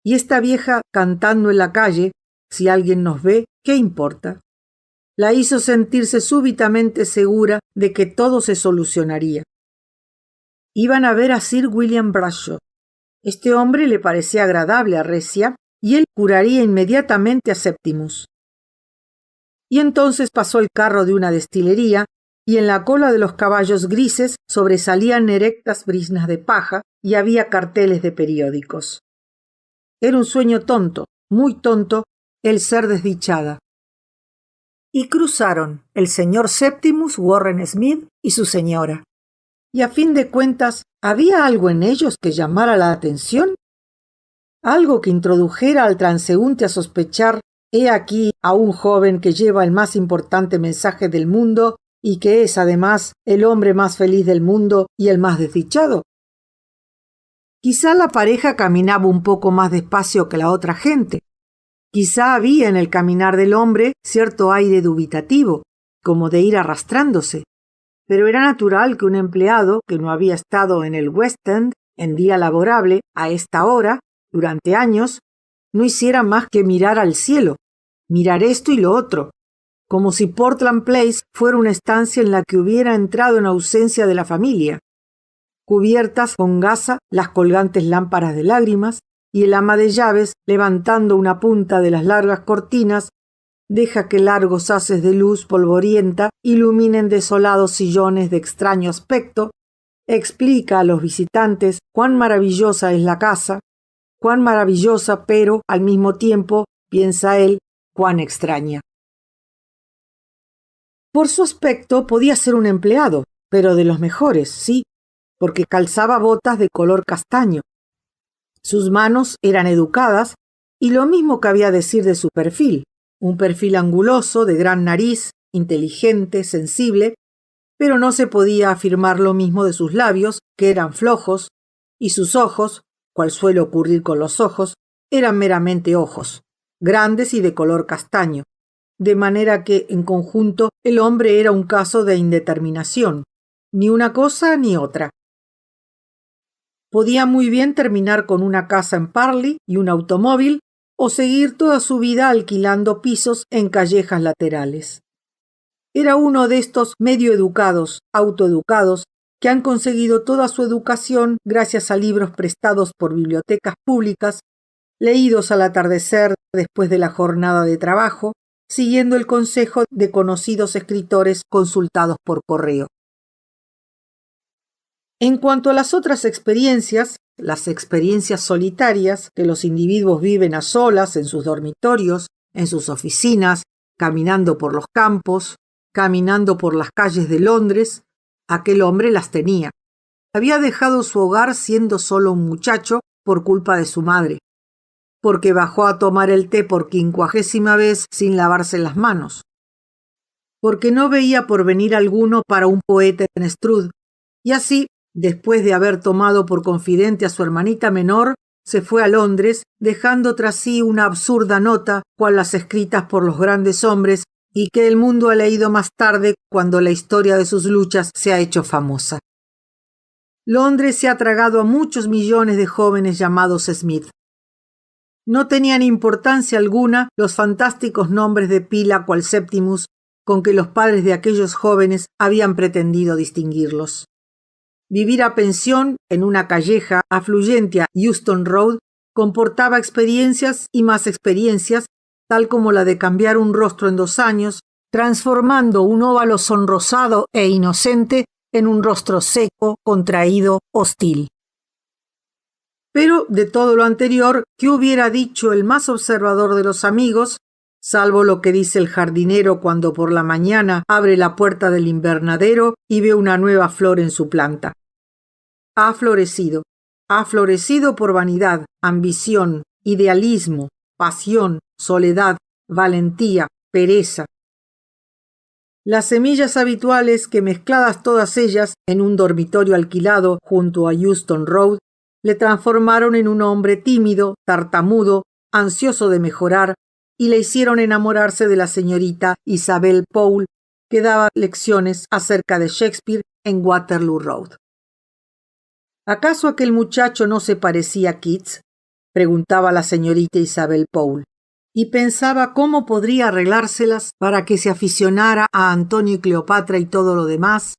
Y esta vieja cantando en la calle, si alguien nos ve, ¿qué importa? La hizo sentirse súbitamente segura de que todo se solucionaría. Iban a ver a Sir William Bradshaw. Este hombre le parecía agradable a recia y él curaría inmediatamente a Septimus. Y entonces pasó el carro de una destilería y en la cola de los caballos grises sobresalían erectas briznas de paja y había carteles de periódicos. Era un sueño tonto, muy tonto, el ser desdichada. Y cruzaron el señor Septimus Warren Smith y su señora. Y a fin de cuentas, ¿había algo en ellos que llamara la atención? Algo que introdujera al transeúnte a sospechar: he aquí a un joven que lleva el más importante mensaje del mundo y que es, además, el hombre más feliz del mundo y el más desdichado. Quizá la pareja caminaba un poco más despacio que la otra gente. Quizá había en el caminar del hombre cierto aire dubitativo, como de ir arrastrándose. Pero era natural que un empleado que no había estado en el West End en día laborable a esta hora, durante años, no hiciera más que mirar al cielo, mirar esto y lo otro, como si Portland Place fuera una estancia en la que hubiera entrado en ausencia de la familia. Cubiertas con gasa las colgantes lámparas de lágrimas, y el ama de llaves, levantando una punta de las largas cortinas, deja que largos haces de luz polvorienta iluminen desolados sillones de extraño aspecto, explica a los visitantes cuán maravillosa es la casa, cuán maravillosa, pero al mismo tiempo, piensa él, cuán extraña. Por su aspecto podía ser un empleado, pero de los mejores, sí, porque calzaba botas de color castaño. Sus manos eran educadas, y lo mismo cabía decir de su perfil, un perfil anguloso, de gran nariz, inteligente, sensible, pero no se podía afirmar lo mismo de sus labios, que eran flojos, y sus ojos, cual suele ocurrir con los ojos, eran meramente ojos, grandes y de color castaño, de manera que, en conjunto, el hombre era un caso de indeterminación, ni una cosa ni otra. Podía muy bien terminar con una casa en Parley y un automóvil, o seguir toda su vida alquilando pisos en callejas laterales. Era uno de estos medio educados, autoeducados, que han conseguido toda su educación gracias a libros prestados por bibliotecas públicas, leídos al atardecer después de la jornada de trabajo, siguiendo el consejo de conocidos escritores consultados por correo. En cuanto a las otras experiencias, las experiencias solitarias que los individuos viven a solas en sus dormitorios, en sus oficinas, caminando por los campos, caminando por las calles de Londres, aquel hombre las tenía. Había dejado su hogar siendo solo un muchacho por culpa de su madre, porque bajó a tomar el té por 50ª vez sin lavarse las manos, porque no veía porvenir alguno para un poeta en Stroud, y así, después de haber tomado por confidente a su hermanita menor, se fue a Londres, dejando tras sí una absurda nota, cual las escritas por los grandes hombres, y que el mundo ha leído más tarde cuando la historia de sus luchas se ha hecho famosa. Londres se ha tragado a muchos millones de jóvenes llamados Smith. No tenían importancia alguna los fantásticos nombres de pila cual Septimus con que los padres de aquellos jóvenes habían pretendido distinguirlos. Vivir a pensión en una calleja afluyente a Euston Road comportaba experiencias y más experiencias, tal como la de cambiar un rostro en 2 años, transformando un óvalo sonrosado e inocente en un rostro seco, contraído, hostil. Pero de todo lo anterior, ¿qué hubiera dicho el más observador de los amigos, salvo lo que dice el jardinero cuando por la mañana abre la puerta del invernadero y ve una nueva flor en su planta? Ha florecido por vanidad, ambición, idealismo, pasión, soledad, valentía, pereza. Las semillas habituales que, mezcladas todas ellas en un dormitorio alquilado junto a Euston Road, le transformaron en un hombre tímido, tartamudo, ansioso de mejorar, y le hicieron enamorarse de la señorita Isabel Poole, que daba lecciones acerca de Shakespeare en Waterloo Road. ¿Acaso aquel muchacho no se parecía a Keats?, preguntaba la señorita Isabel Poole, y pensaba cómo podría arreglárselas para que se aficionara a Antonio y Cleopatra y todo lo demás.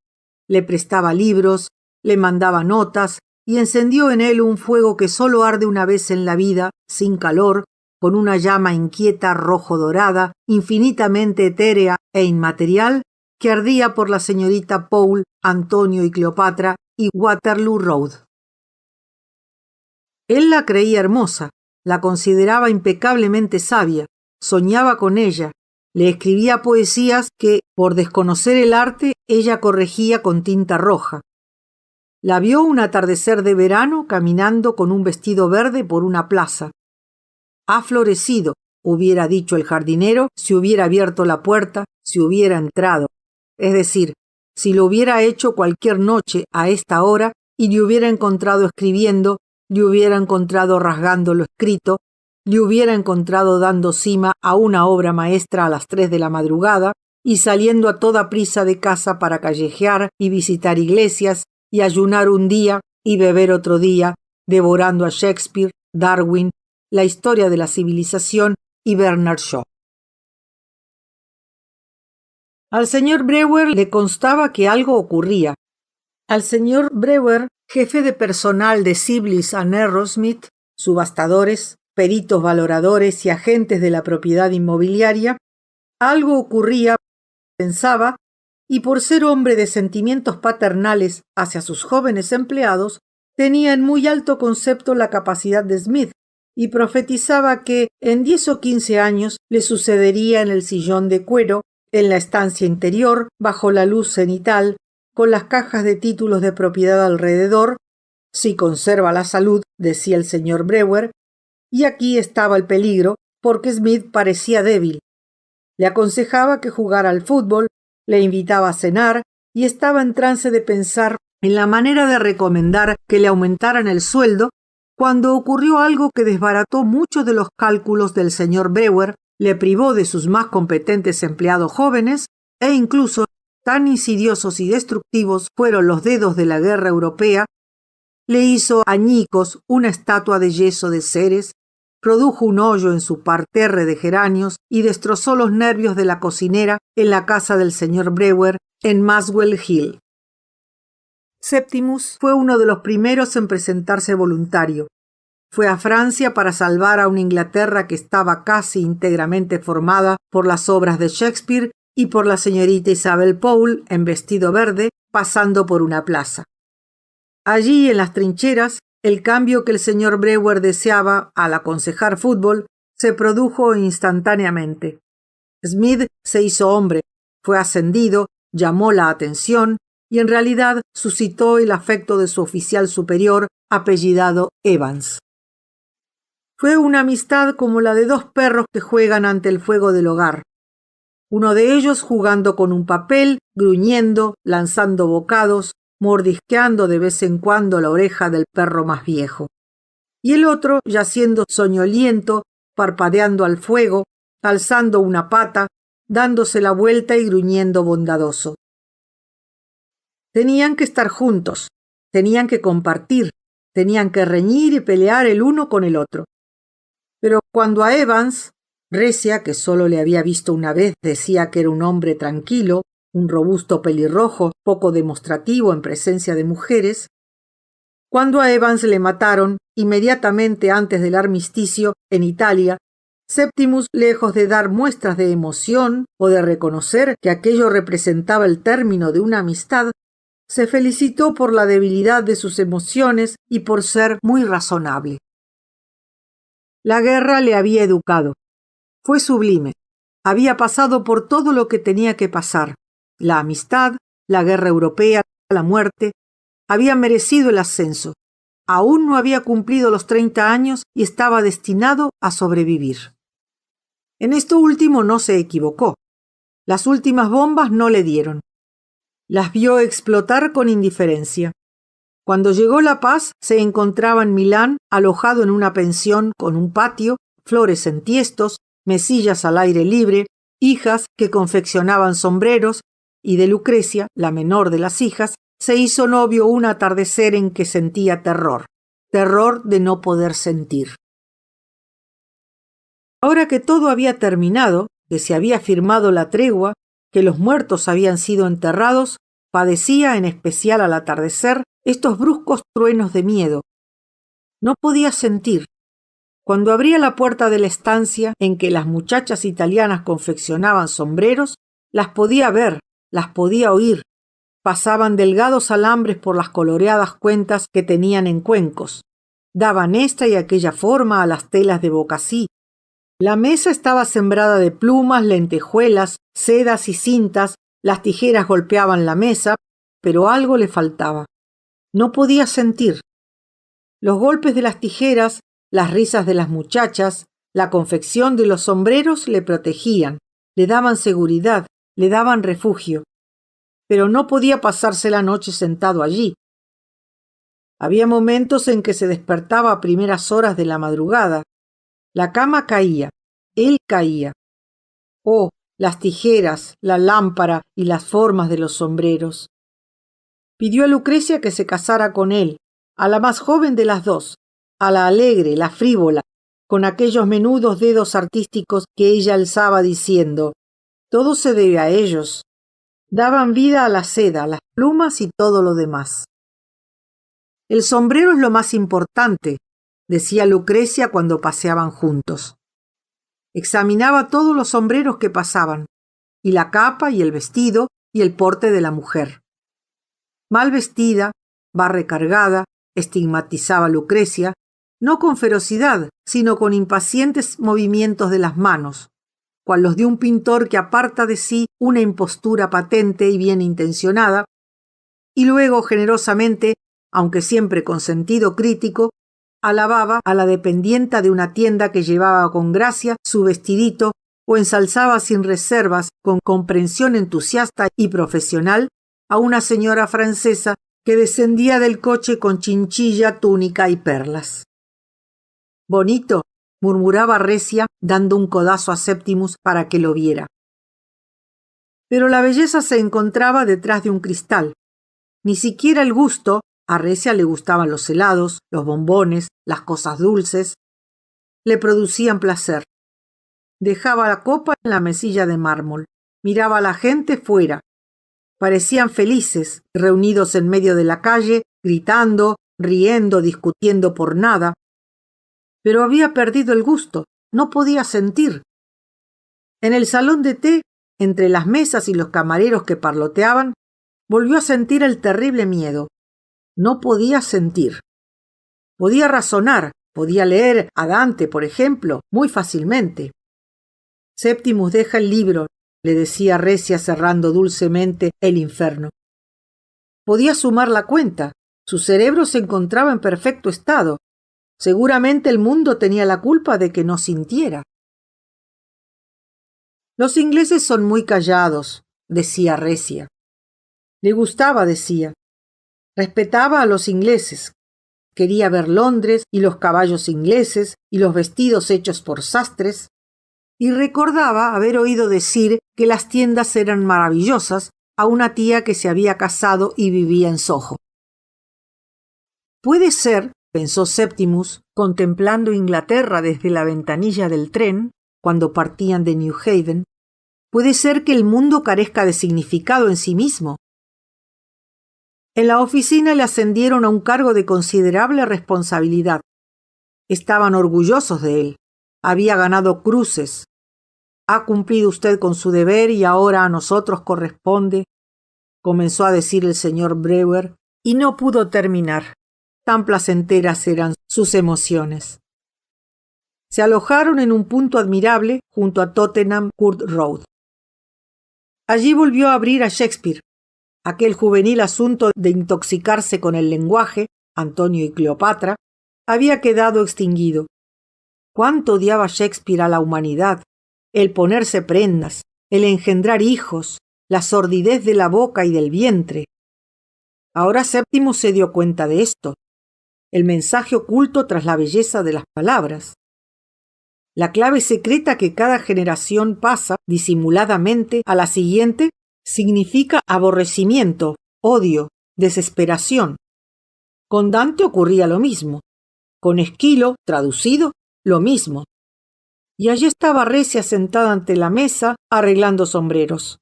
Le prestaba libros, le mandaba notas, y encendió en él un fuego que solo arde una vez en la vida, sin calor, con una llama inquieta rojo-dorada, infinitamente etérea e inmaterial, que ardía por la señorita Paul, Antonio y Cleopatra y Waterloo Road. Él la creía hermosa, la consideraba impecablemente sabia, soñaba con ella, le escribía poesías que, por desconocer el arte, ella corregía con tinta roja. La vio un atardecer de verano caminando con un vestido verde por una plaza. Ha florecido, hubiera dicho el jardinero, si hubiera abierto la puerta, si hubiera entrado. Es decir, si lo hubiera hecho cualquier noche a esta hora y le hubiera encontrado escribiendo, le hubiera encontrado rasgando lo escrito, le hubiera encontrado dando cima a una obra maestra a las 3 de la madrugada y saliendo a toda prisa de casa para callejear y visitar iglesias y ayunar un día y beber otro día, devorando a Shakespeare, Darwin, la historia de la civilización y Bernard Shaw. Al señor Brewer le constaba que algo ocurría. Al señor Brewer, jefe de personal de Siblis & Arrowsmith, subastadores, peritos valoradores y agentes de la propiedad inmobiliaria, algo ocurría, pensaba, y por ser hombre de sentimientos paternales hacia sus jóvenes empleados, tenía en muy alto concepto la capacidad de Smith y profetizaba que en 10 o 15 años le sucedería en el sillón de cuero, en la estancia interior, bajo la luz cenital, con las cajas de títulos de propiedad alrededor, si conserva la salud, decía el señor Brewer, y aquí estaba el peligro, porque Smith parecía débil. Le aconsejaba que jugara al fútbol, le invitaba a cenar y estaba en trance de pensar en la manera de recomendar que le aumentaran el sueldo cuando ocurrió algo que desbarató muchos de los cálculos del señor Brewer, le privó de sus más competentes empleados jóvenes e incluso, tan insidiosos y destructivos fueron los dedos de la guerra europea, le hizo añicos una estatua de yeso de Ceres, produjo un hoyo en su parterre de geranios y destrozó los nervios de la cocinera en la casa del señor Brewer en Muswell Hill. Septimus fue uno de los primeros en presentarse voluntario. Fue a Francia para salvar a una Inglaterra que estaba casi íntegramente formada por las obras de Shakespeare y por la señorita Isabel Paul en vestido verde pasando por una plaza. Allí, en las trincheras, el cambio que el señor Brewer deseaba al aconsejar fútbol se produjo instantáneamente. Smith se hizo hombre, fue ascendido, llamó la atención y en realidad suscitó el afecto de su oficial superior apellidado Evans. Fue una amistad como la de dos perros que juegan ante el fuego del hogar. Uno de ellos jugando con un papel, gruñendo, lanzando bocados, mordisqueando de vez en cuando la oreja del perro más viejo. Y el otro yaciendo soñoliento, parpadeando al fuego, alzando una pata, dándose la vuelta y gruñendo bondadoso. Tenían que estar juntos, tenían que compartir, tenían que reñir y pelear el uno con el otro. Pero cuando a Evans, Recia, que solo le había visto una vez, decía que era un hombre tranquilo, un robusto pelirrojo, poco demostrativo en presencia de mujeres, cuando a Evans le mataron, inmediatamente antes del armisticio, en Italia, Septimus, lejos de dar muestras de emoción o de reconocer que aquello representaba el término de una amistad, se felicitó por la debilidad de sus emociones y por ser muy razonable. La guerra le había educado. Fue sublime. Había pasado por todo lo que tenía que pasar. La amistad, la guerra europea, la muerte. Había merecido el ascenso. Aún no había cumplido los 30 años y estaba destinado a sobrevivir. En esto último no se equivocó. Las últimas bombas no le dieron. Las vio explotar con indiferencia. Cuando llegó la paz, se encontraba en Milán, alojado en una pensión con un patio, flores en tiestos, mesillas al aire libre, hijas que confeccionaban sombreros, y de Lucrecia, la menor de las hijas, se hizo novio un atardecer en que sentía terror de no poder sentir. Ahora que todo había terminado, que se había firmado la tregua, que los muertos habían sido enterrados, padecía, en especial al atardecer, estos bruscos truenos de miedo. No podía sentir. Cuando abría la puerta de la estancia en que las muchachas italianas confeccionaban sombreros, las podía ver, las podía oír. Pasaban delgados alambres por las coloreadas cuentas que tenían en cuencos. Daban esta y aquella forma a las telas de bocací. La mesa estaba sembrada de plumas, lentejuelas, sedas y cintas. Las tijeras golpeaban la mesa, pero algo le faltaba. No podía sentir. Los golpes de las tijeras, las risas de las muchachas, la confección de los sombreros le protegían, le daban seguridad, le daban refugio. Pero no podía pasarse la noche sentado allí. Había momentos en que se despertaba a primeras horas de la madrugada. La cama caía, él caía. Oh, las tijeras, la lámpara y las formas de los sombreros. Pidió a Lucrecia que se casara con él, a la más joven de las dos, a la alegre, la frívola, con aquellos menudos dedos artísticos que ella alzaba diciendo: todo se debe a ellos. Daban vida a la seda, las plumas y todo lo demás. El sombrero es lo más importante, decía Lucrecia cuando paseaban juntos. Examinaba todos los sombreros que pasaban, y la capa y el vestido y el porte de la mujer. Mal vestida, va recargada, estigmatizaba Lucrecia, no con ferocidad, sino con impacientes movimientos de las manos, cual los de un pintor que aparta de sí una impostura patente y bien intencionada, y luego generosamente, aunque siempre con sentido crítico, alababa a la dependienta de una tienda que llevaba con gracia su vestidito o ensalzaba sin reservas, con comprensión entusiasta y profesional, a una señora francesa que descendía del coche con chinchilla, túnica y perlas. Bonito, murmuraba Recia, dando un codazo a Septimus para que lo viera. Pero la belleza se encontraba detrás de un cristal. Ni siquiera el gusto. A Recia le gustaban los helados, los bombones, las cosas dulces. Le producían placer. Dejaba la copa en la mesilla de mármol. Miraba a la gente fuera. Parecían felices, reunidos en medio de la calle, gritando, riendo, discutiendo por nada. Pero había perdido el gusto. No podía sentir. En el salón de té, entre las mesas y los camareros que parloteaban, volvió a sentir el terrible miedo. No podía sentir. Podía razonar, podía leer a Dante, por ejemplo, muy fácilmente. Septimus, deja el libro, le decía Recia cerrando dulcemente el Inferno. Podía sumar la cuenta. Su cerebro se encontraba en perfecto estado. Seguramente el mundo tenía la culpa de que no sintiera. Los ingleses son muy callados, decía Recia. Le gustaba, decía. Respetaba a los ingleses. Quería ver Londres y los caballos ingleses y los vestidos hechos por sastres. Y recordaba haber oído decir que las tiendas eran maravillosas a una tía que se había casado y vivía en Soho. Puede ser, pensó Septimus, contemplando Inglaterra desde la ventanilla del tren, cuando partían de New Haven, puede ser que el mundo carezca de significado en sí mismo. En la oficina le ascendieron a un cargo de considerable responsabilidad. Estaban orgullosos de él. Había ganado cruces. Ha cumplido usted con su deber y ahora a nosotros corresponde, comenzó a decir el señor Brewer, y no pudo terminar. Tan placenteras eran sus emociones. Se alojaron en un punto admirable junto a Tottenham Court Road. Allí volvió a abrir a Shakespeare. Aquel juvenil asunto de intoxicarse con el lenguaje, Antonio y Cleopatra, había quedado extinguido. Cuánto odiaba Shakespeare a la humanidad, el ponerse prendas, el engendrar hijos, la sordidez de la boca y del vientre. Ahora Septimus se dio cuenta de esto, el mensaje oculto tras la belleza de las palabras. La clave secreta que cada generación pasa disimuladamente a la siguiente significa aborrecimiento, odio, desesperación. Con Dante ocurría lo mismo. Con Esquilo, traducido, lo mismo. Y allí estaba Recia sentada ante la mesa arreglando sombreros.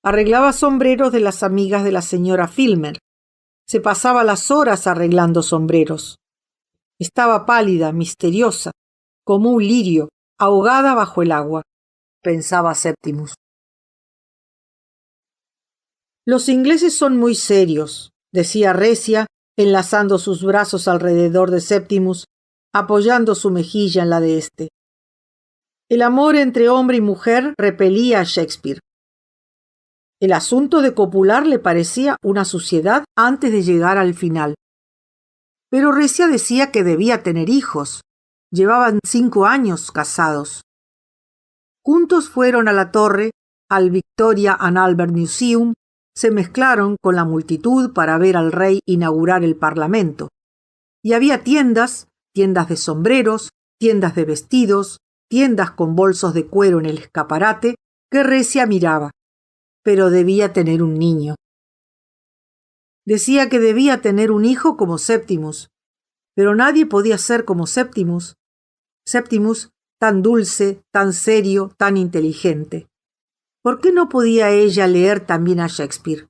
Arreglaba sombreros de las amigas de la señora Filmer. Se pasaba las horas arreglando sombreros. Estaba pálida, misteriosa, como un lirio, ahogada bajo el agua, pensaba Septimus. Los ingleses son muy serios, decía Recia, enlazando sus brazos alrededor de Septimus, apoyando su mejilla en la de éste. El amor entre hombre y mujer repelía a Shakespeare. El asunto de copular le parecía una suciedad antes de llegar al final. Pero Recia decía que debía tener hijos. Llevaban 5 años casados. Juntos fueron a la torre, al Victoria and Albert Museum, se mezclaron con la multitud para ver al rey inaugurar el Parlamento. Y había tiendas de sombreros, tiendas de vestidos, tiendas con bolsos de cuero en el escaparate, que Recia miraba. Pero debía tener un niño. Decía que debía tener un hijo como Septimus, pero nadie podía ser como Septimus. Septimus, tan dulce, tan serio, tan inteligente. ¿Por qué no podía ella leer también a Shakespeare?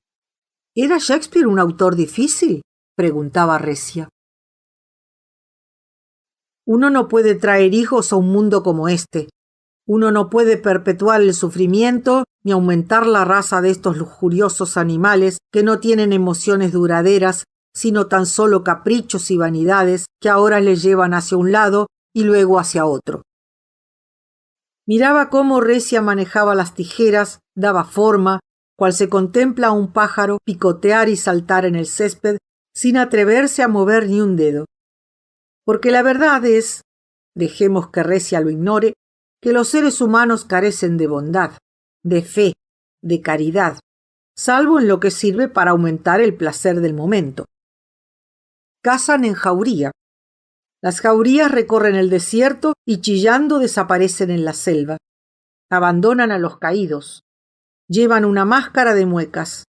¿Era Shakespeare un autor difícil?, preguntaba Recia. Uno no puede traer hijos a un mundo como este. Uno no puede perpetuar el sufrimiento ni aumentar la raza de estos lujuriosos animales que no tienen emociones duraderas, sino tan solo caprichos y vanidades que ahora les llevan hacia un lado y luego hacia otro. Miraba cómo Recia manejaba las tijeras, daba forma, cual se contempla a un pájaro picotear y saltar en el césped sin atreverse a mover ni un dedo. Porque la verdad es, dejemos que Recia lo ignore, que los seres humanos carecen de bondad, de fe, de caridad, salvo en lo que sirve para aumentar el placer del momento. Cazan en jauría. Las jaurías recorren el desierto y chillando desaparecen en la selva. Abandonan a los caídos. Llevan una máscara de muecas.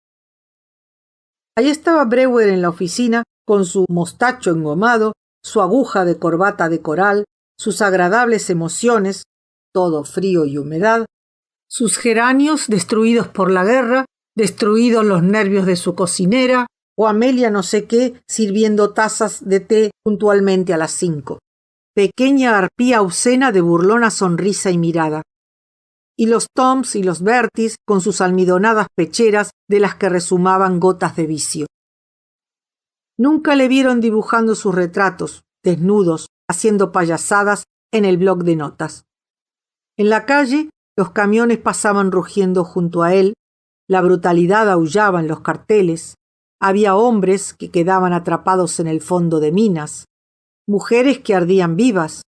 Allí estaba Brewer en la oficina con su mostacho engomado, su aguja de corbata de coral, sus agradables emociones, todo frío y humedad, sus geranios destruidos por la guerra, destruidos los nervios de su cocinera, o Amelia no sé qué sirviendo tazas de té puntualmente a las 5. Pequeña arpía obscena de burlona sonrisa y mirada. Y los Toms y los Bertis con sus almidonadas pecheras de las que rezumaban gotas de vicio. Nunca le vieron dibujando sus retratos, desnudos, haciendo payasadas en el bloc de notas. En la calle, los camiones pasaban rugiendo junto a él, la brutalidad aullaba en los carteles, había hombres que quedaban atrapados en el fondo de minas, mujeres que ardían vivas,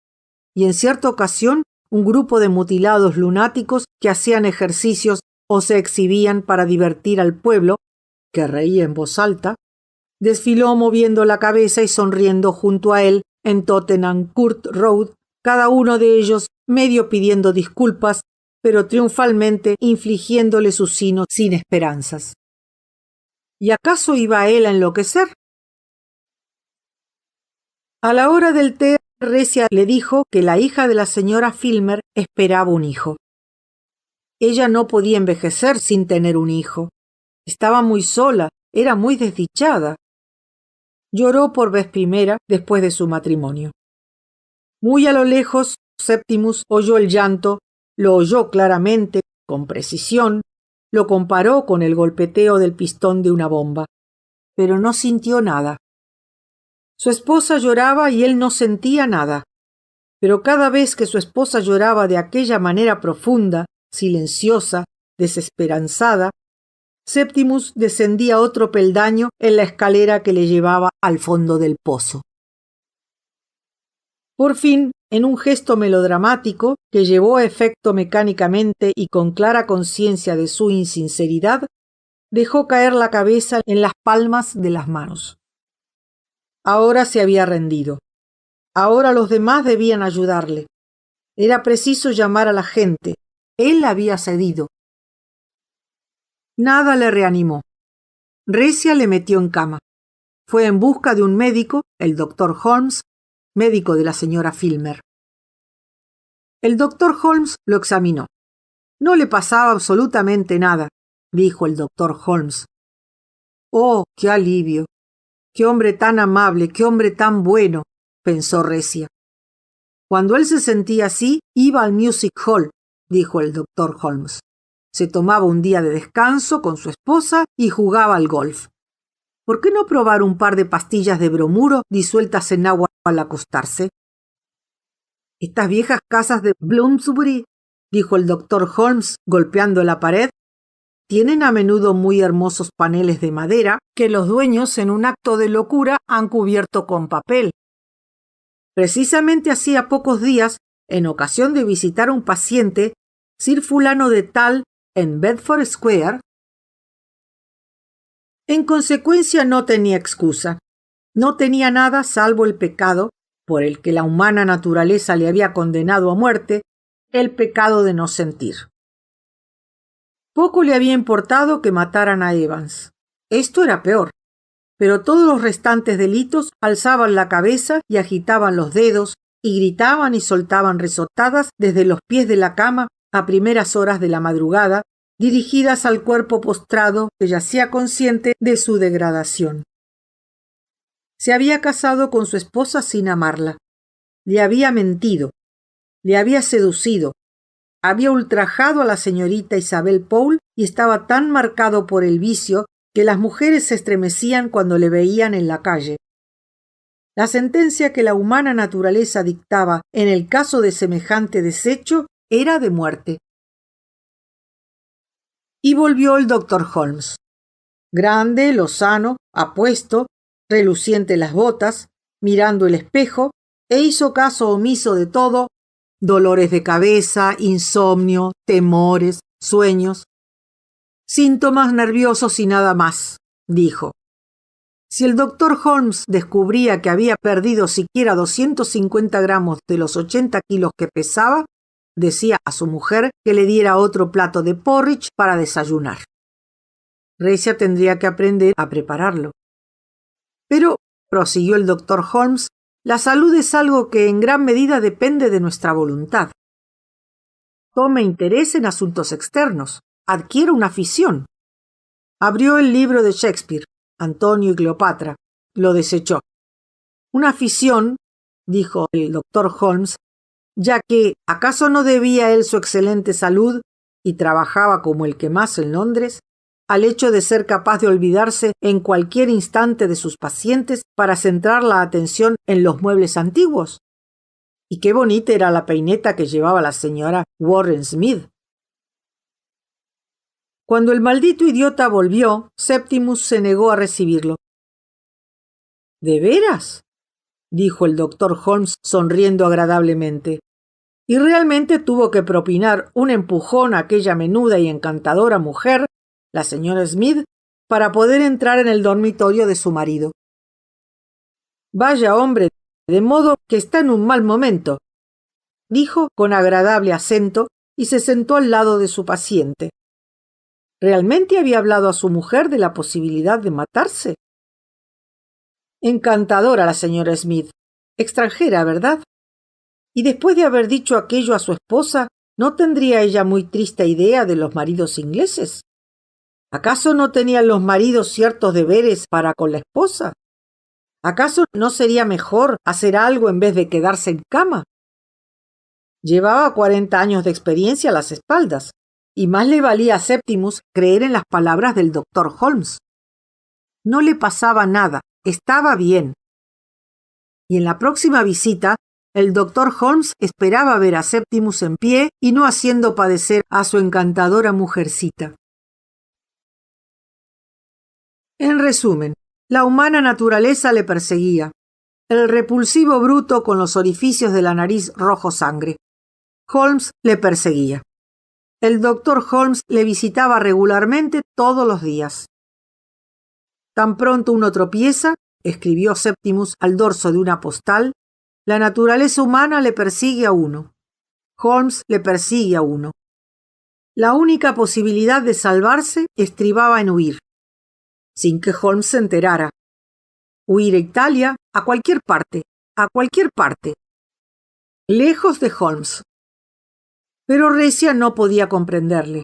y en cierta ocasión un grupo de mutilados lunáticos que hacían ejercicios o se exhibían para divertir al pueblo, que reía en voz alta, desfiló moviendo la cabeza y sonriendo junto a él en Tottenham Court Road, cada uno de ellos medio pidiendo disculpas, pero triunfalmente infligiéndole su sino sin esperanzas. ¿Y acaso iba él a enloquecer? A la hora del té, Recia le dijo que la hija de la señora Filmer esperaba un hijo. Ella no podía envejecer sin tener un hijo. Estaba muy sola, era muy desdichada. Lloró por vez primera después de su matrimonio. Muy a lo lejos, Septimus oyó el llanto, lo oyó claramente, con precisión, lo comparó con el golpeteo del pistón de una bomba, pero no sintió nada. Su esposa lloraba y él no sentía nada, pero cada vez que su esposa lloraba de aquella manera profunda, silenciosa, desesperanzada, Septimus descendía otro peldaño en la escalera que le llevaba al fondo del pozo. Por fin, en un gesto melodramático que llevó a efecto mecánicamente y con clara conciencia de su insinceridad, dejó caer la cabeza en las palmas de las manos. Ahora se había rendido. Ahora los demás debían ayudarle. Era preciso llamar a la gente. Él había cedido. Nada le reanimó. Recia le metió en cama. Fue en busca de un médico, el doctor Holmes, médico de la señora Filmer. El doctor Holmes lo examinó. No le pasaba absolutamente nada, dijo el doctor Holmes. Oh, qué alivio. Qué hombre tan amable, qué hombre tan bueno, pensó Recia. Cuando él se sentía así, iba al Music Hall, dijo el doctor Holmes. se tomaba un día de descanso con su esposa y jugaba al golf. ¿Por qué no probar un par de pastillas de bromuro disueltas en agua al acostarse? Estas viejas casas de Bloomsbury, dijo el doctor Holmes golpeando la pared, tienen a menudo muy hermosos paneles de madera que los dueños en un acto de locura han cubierto con papel. Precisamente hacía pocos días, en ocasión de visitar a un paciente, Sir Fulano de Tal, en Bedford Square. En consecuencia no tenía excusa. No tenía nada salvo el pecado, por el que la humana naturaleza le había condenado a muerte, el pecado de no sentir. Poco le había importado que mataran a Evans. Esto era peor. Pero todos los restantes delitos alzaban la cabeza y agitaban los dedos y gritaban y soltaban risotadas desde los pies de la cama a primeras horas de la madrugada, dirigidas al cuerpo postrado que yacía consciente de su degradación. Se había casado con su esposa sin amarla. Le había mentido. Le había seducido. Había ultrajado a la señorita Isabel Poole y estaba tan marcado por el vicio que las mujeres se estremecían cuando le veían en la calle. La sentencia que la humana naturaleza dictaba en el caso de semejante deshecho era de muerte. Y volvió el doctor Holmes. Grande, lozano, apuesto, reluciente las botas, mirando el espejo, e hizo caso omiso de todo: dolores de cabeza, insomnio, temores, sueños. Síntomas nerviosos y nada más, dijo. Si el doctor Holmes descubría que había perdido siquiera 250 gramos de los 80 kilos que pesaba, decía a su mujer que le diera otro plato de porridge para desayunar. Grecia tendría que aprender a prepararlo. Pero, prosiguió el doctor Holmes, la salud es algo que en gran medida depende de nuestra voluntad. Tome interés en asuntos externos. Adquiere una afición. Abrió el libro de Shakespeare, Antonio y Cleopatra. Lo desechó. Una afición, dijo el doctor Holmes, ya que ¿acaso no debía él su excelente salud, y trabajaba como el que más en Londres, al hecho de ser capaz de olvidarse en cualquier instante de sus pacientes para centrar la atención en los muebles antiguos? Y qué bonita era la peineta que llevaba la señora Warren Smith. Cuando el maldito idiota volvió, Septimus se negó a recibirlo. ¿De veras?, dijo el doctor Holmes sonriendo agradablemente. Y realmente tuvo que propinar un empujón a aquella menuda y encantadora mujer, la señora Smith, para poder entrar en el dormitorio de su marido. Vaya hombre, de modo que está en un mal momento, dijo con agradable acento y se sentó al lado de su paciente. ¿Realmente había hablado a su mujer de la posibilidad de matarse? Encantadora la señora Smith. Extranjera, ¿verdad? Y después de haber dicho aquello a su esposa, ¿no tendría ella muy triste idea de los maridos ingleses? ¿Acaso no tenían los maridos ciertos deberes para con la esposa? ¿Acaso no sería mejor hacer algo en vez de quedarse en cama? Llevaba 40 años de experiencia a las espaldas, y más le valía a Septimus creer en las palabras del doctor Holmes. No le pasaba nada, estaba bien. Y en la próxima visita, el doctor Holmes esperaba ver a Septimus en pie y no haciendo padecer a su encantadora mujercita. En resumen, la humana naturaleza le perseguía. El repulsivo bruto con los orificios de la nariz rojo sangre. Holmes le perseguía. El doctor Holmes le visitaba regularmente todos los días. Tan pronto uno tropieza, escribió Septimus al dorso de una postal, la naturaleza humana le persigue a uno. Holmes le persigue a uno. La única posibilidad de salvarse estribaba en huir, sin que Holmes se enterara. Huir a Italia, a cualquier parte, lejos de Holmes. Pero Recia no podía comprenderle.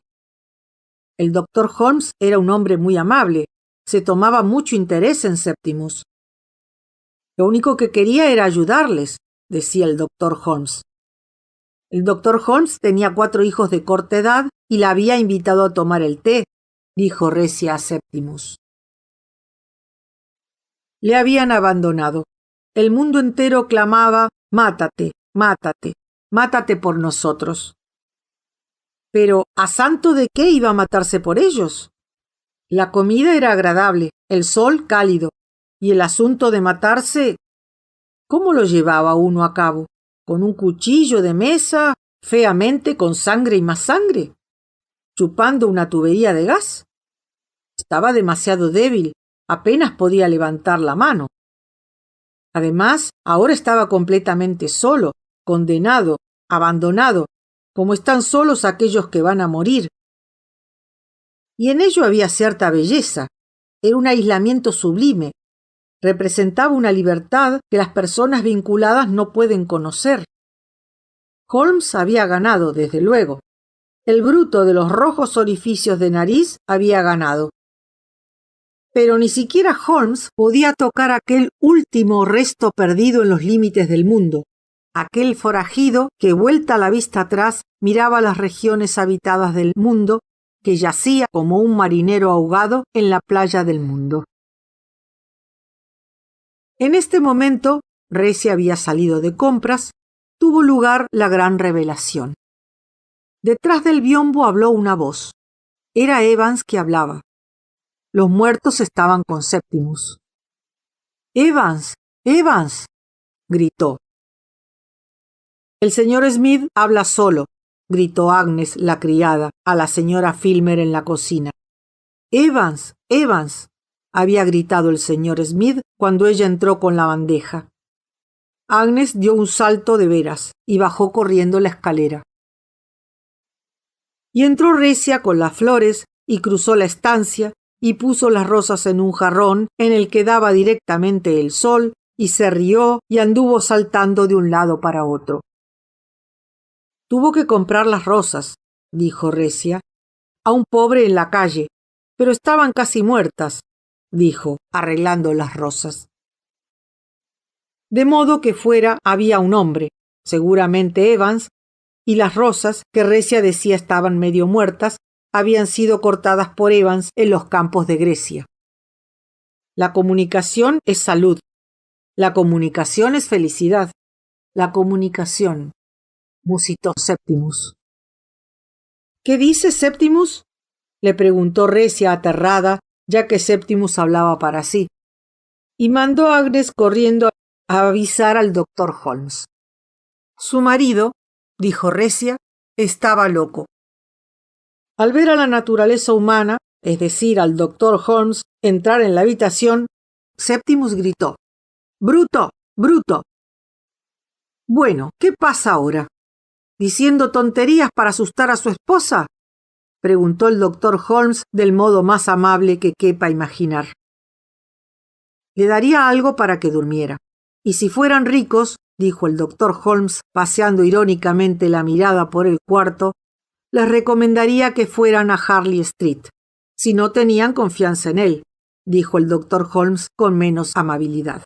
El doctor Holmes era un hombre muy amable, se tomaba mucho interés en Septimus. Lo único que quería era ayudarles, decía el doctor Holmes. El doctor Holmes tenía 4 hijos de corta edad y la había invitado a tomar el té, dijo recia a Septimus. Le habían abandonado. El mundo entero clamaba: «Mátate, mátate, mátate por nosotros». Pero, ¿a santo de qué iba a matarse por ellos? La comida era agradable, el sol cálido, y el asunto de matarse, ¿cómo lo llevaba uno a cabo? ¿Con un cuchillo de mesa, feamente con sangre y más sangre? ¿Chupando una tubería de gas? Estaba demasiado débil, apenas podía levantar la mano. Además, ahora estaba completamente solo, condenado, abandonado, como están solos aquellos que van a morir. Y en ello había cierta belleza. Era un aislamiento sublime. Representaba una libertad que las personas vinculadas no pueden conocer. Holmes había ganado, desde luego. El bruto de los rojos orificios de nariz había ganado. Pero ni siquiera Holmes podía tocar aquel último resto perdido en los límites del mundo, aquel forajido que, vuelta la vista atrás, miraba las regiones habitadas del mundo, que yacía como un marinero ahogado en la playa del mundo. En este momento, Recia había salido de compras, tuvo lugar la gran revelación. Detrás del biombo habló una voz. Era Evans que hablaba. Los muertos estaban con Septimus. «¡Evans! ¡Evans!», gritó. «El señor Smith habla solo», gritó Agnes, la criada, a la señora Filmer en la cocina. «¡Evans! ¡Evans!», había gritado el señor Smith cuando ella entró con la bandeja. Agnes dio un salto de veras y bajó corriendo la escalera. Y entró recia con las flores y cruzó la estancia y puso las rosas en un jarrón en el que daba directamente el sol y se rió y anduvo saltando de un lado para otro. «Tuvo que comprar las rosas», dijo recia, «a un pobre en la calle, pero estaban casi muertas», dijo, arreglando las rosas. De modo que fuera había un hombre, seguramente Evans, y las rosas, que recia decía estaban medio muertas, habían sido cortadas por Evans en los campos de Grecia. La comunicación es salud. La comunicación es felicidad. La comunicación, musitó Septimus. «¿Qué dice Septimus?», le preguntó recia aterrada, ya que Septimus hablaba para sí, y mandó a Agnes corriendo a avisar al doctor Holmes. Su marido, dijo recia, estaba loco. Al ver a la naturaleza humana, es decir, al doctor Holmes, entrar en la habitación, Septimus gritó: «¡Bruto! ¡Bruto!». «Bueno, ¿qué pasa ahora? ¿Diciendo tonterías para asustar a su esposa?», preguntó el doctor Holmes del modo más amable que quepa imaginar. «Le daría algo para que durmiera. Y si fueran ricos», dijo el doctor Holmes, paseando irónicamente la mirada por el cuarto, «les recomendaría que fueran a Harley Street. Si no tenían confianza en él», dijo el doctor Holmes con menos amabilidad.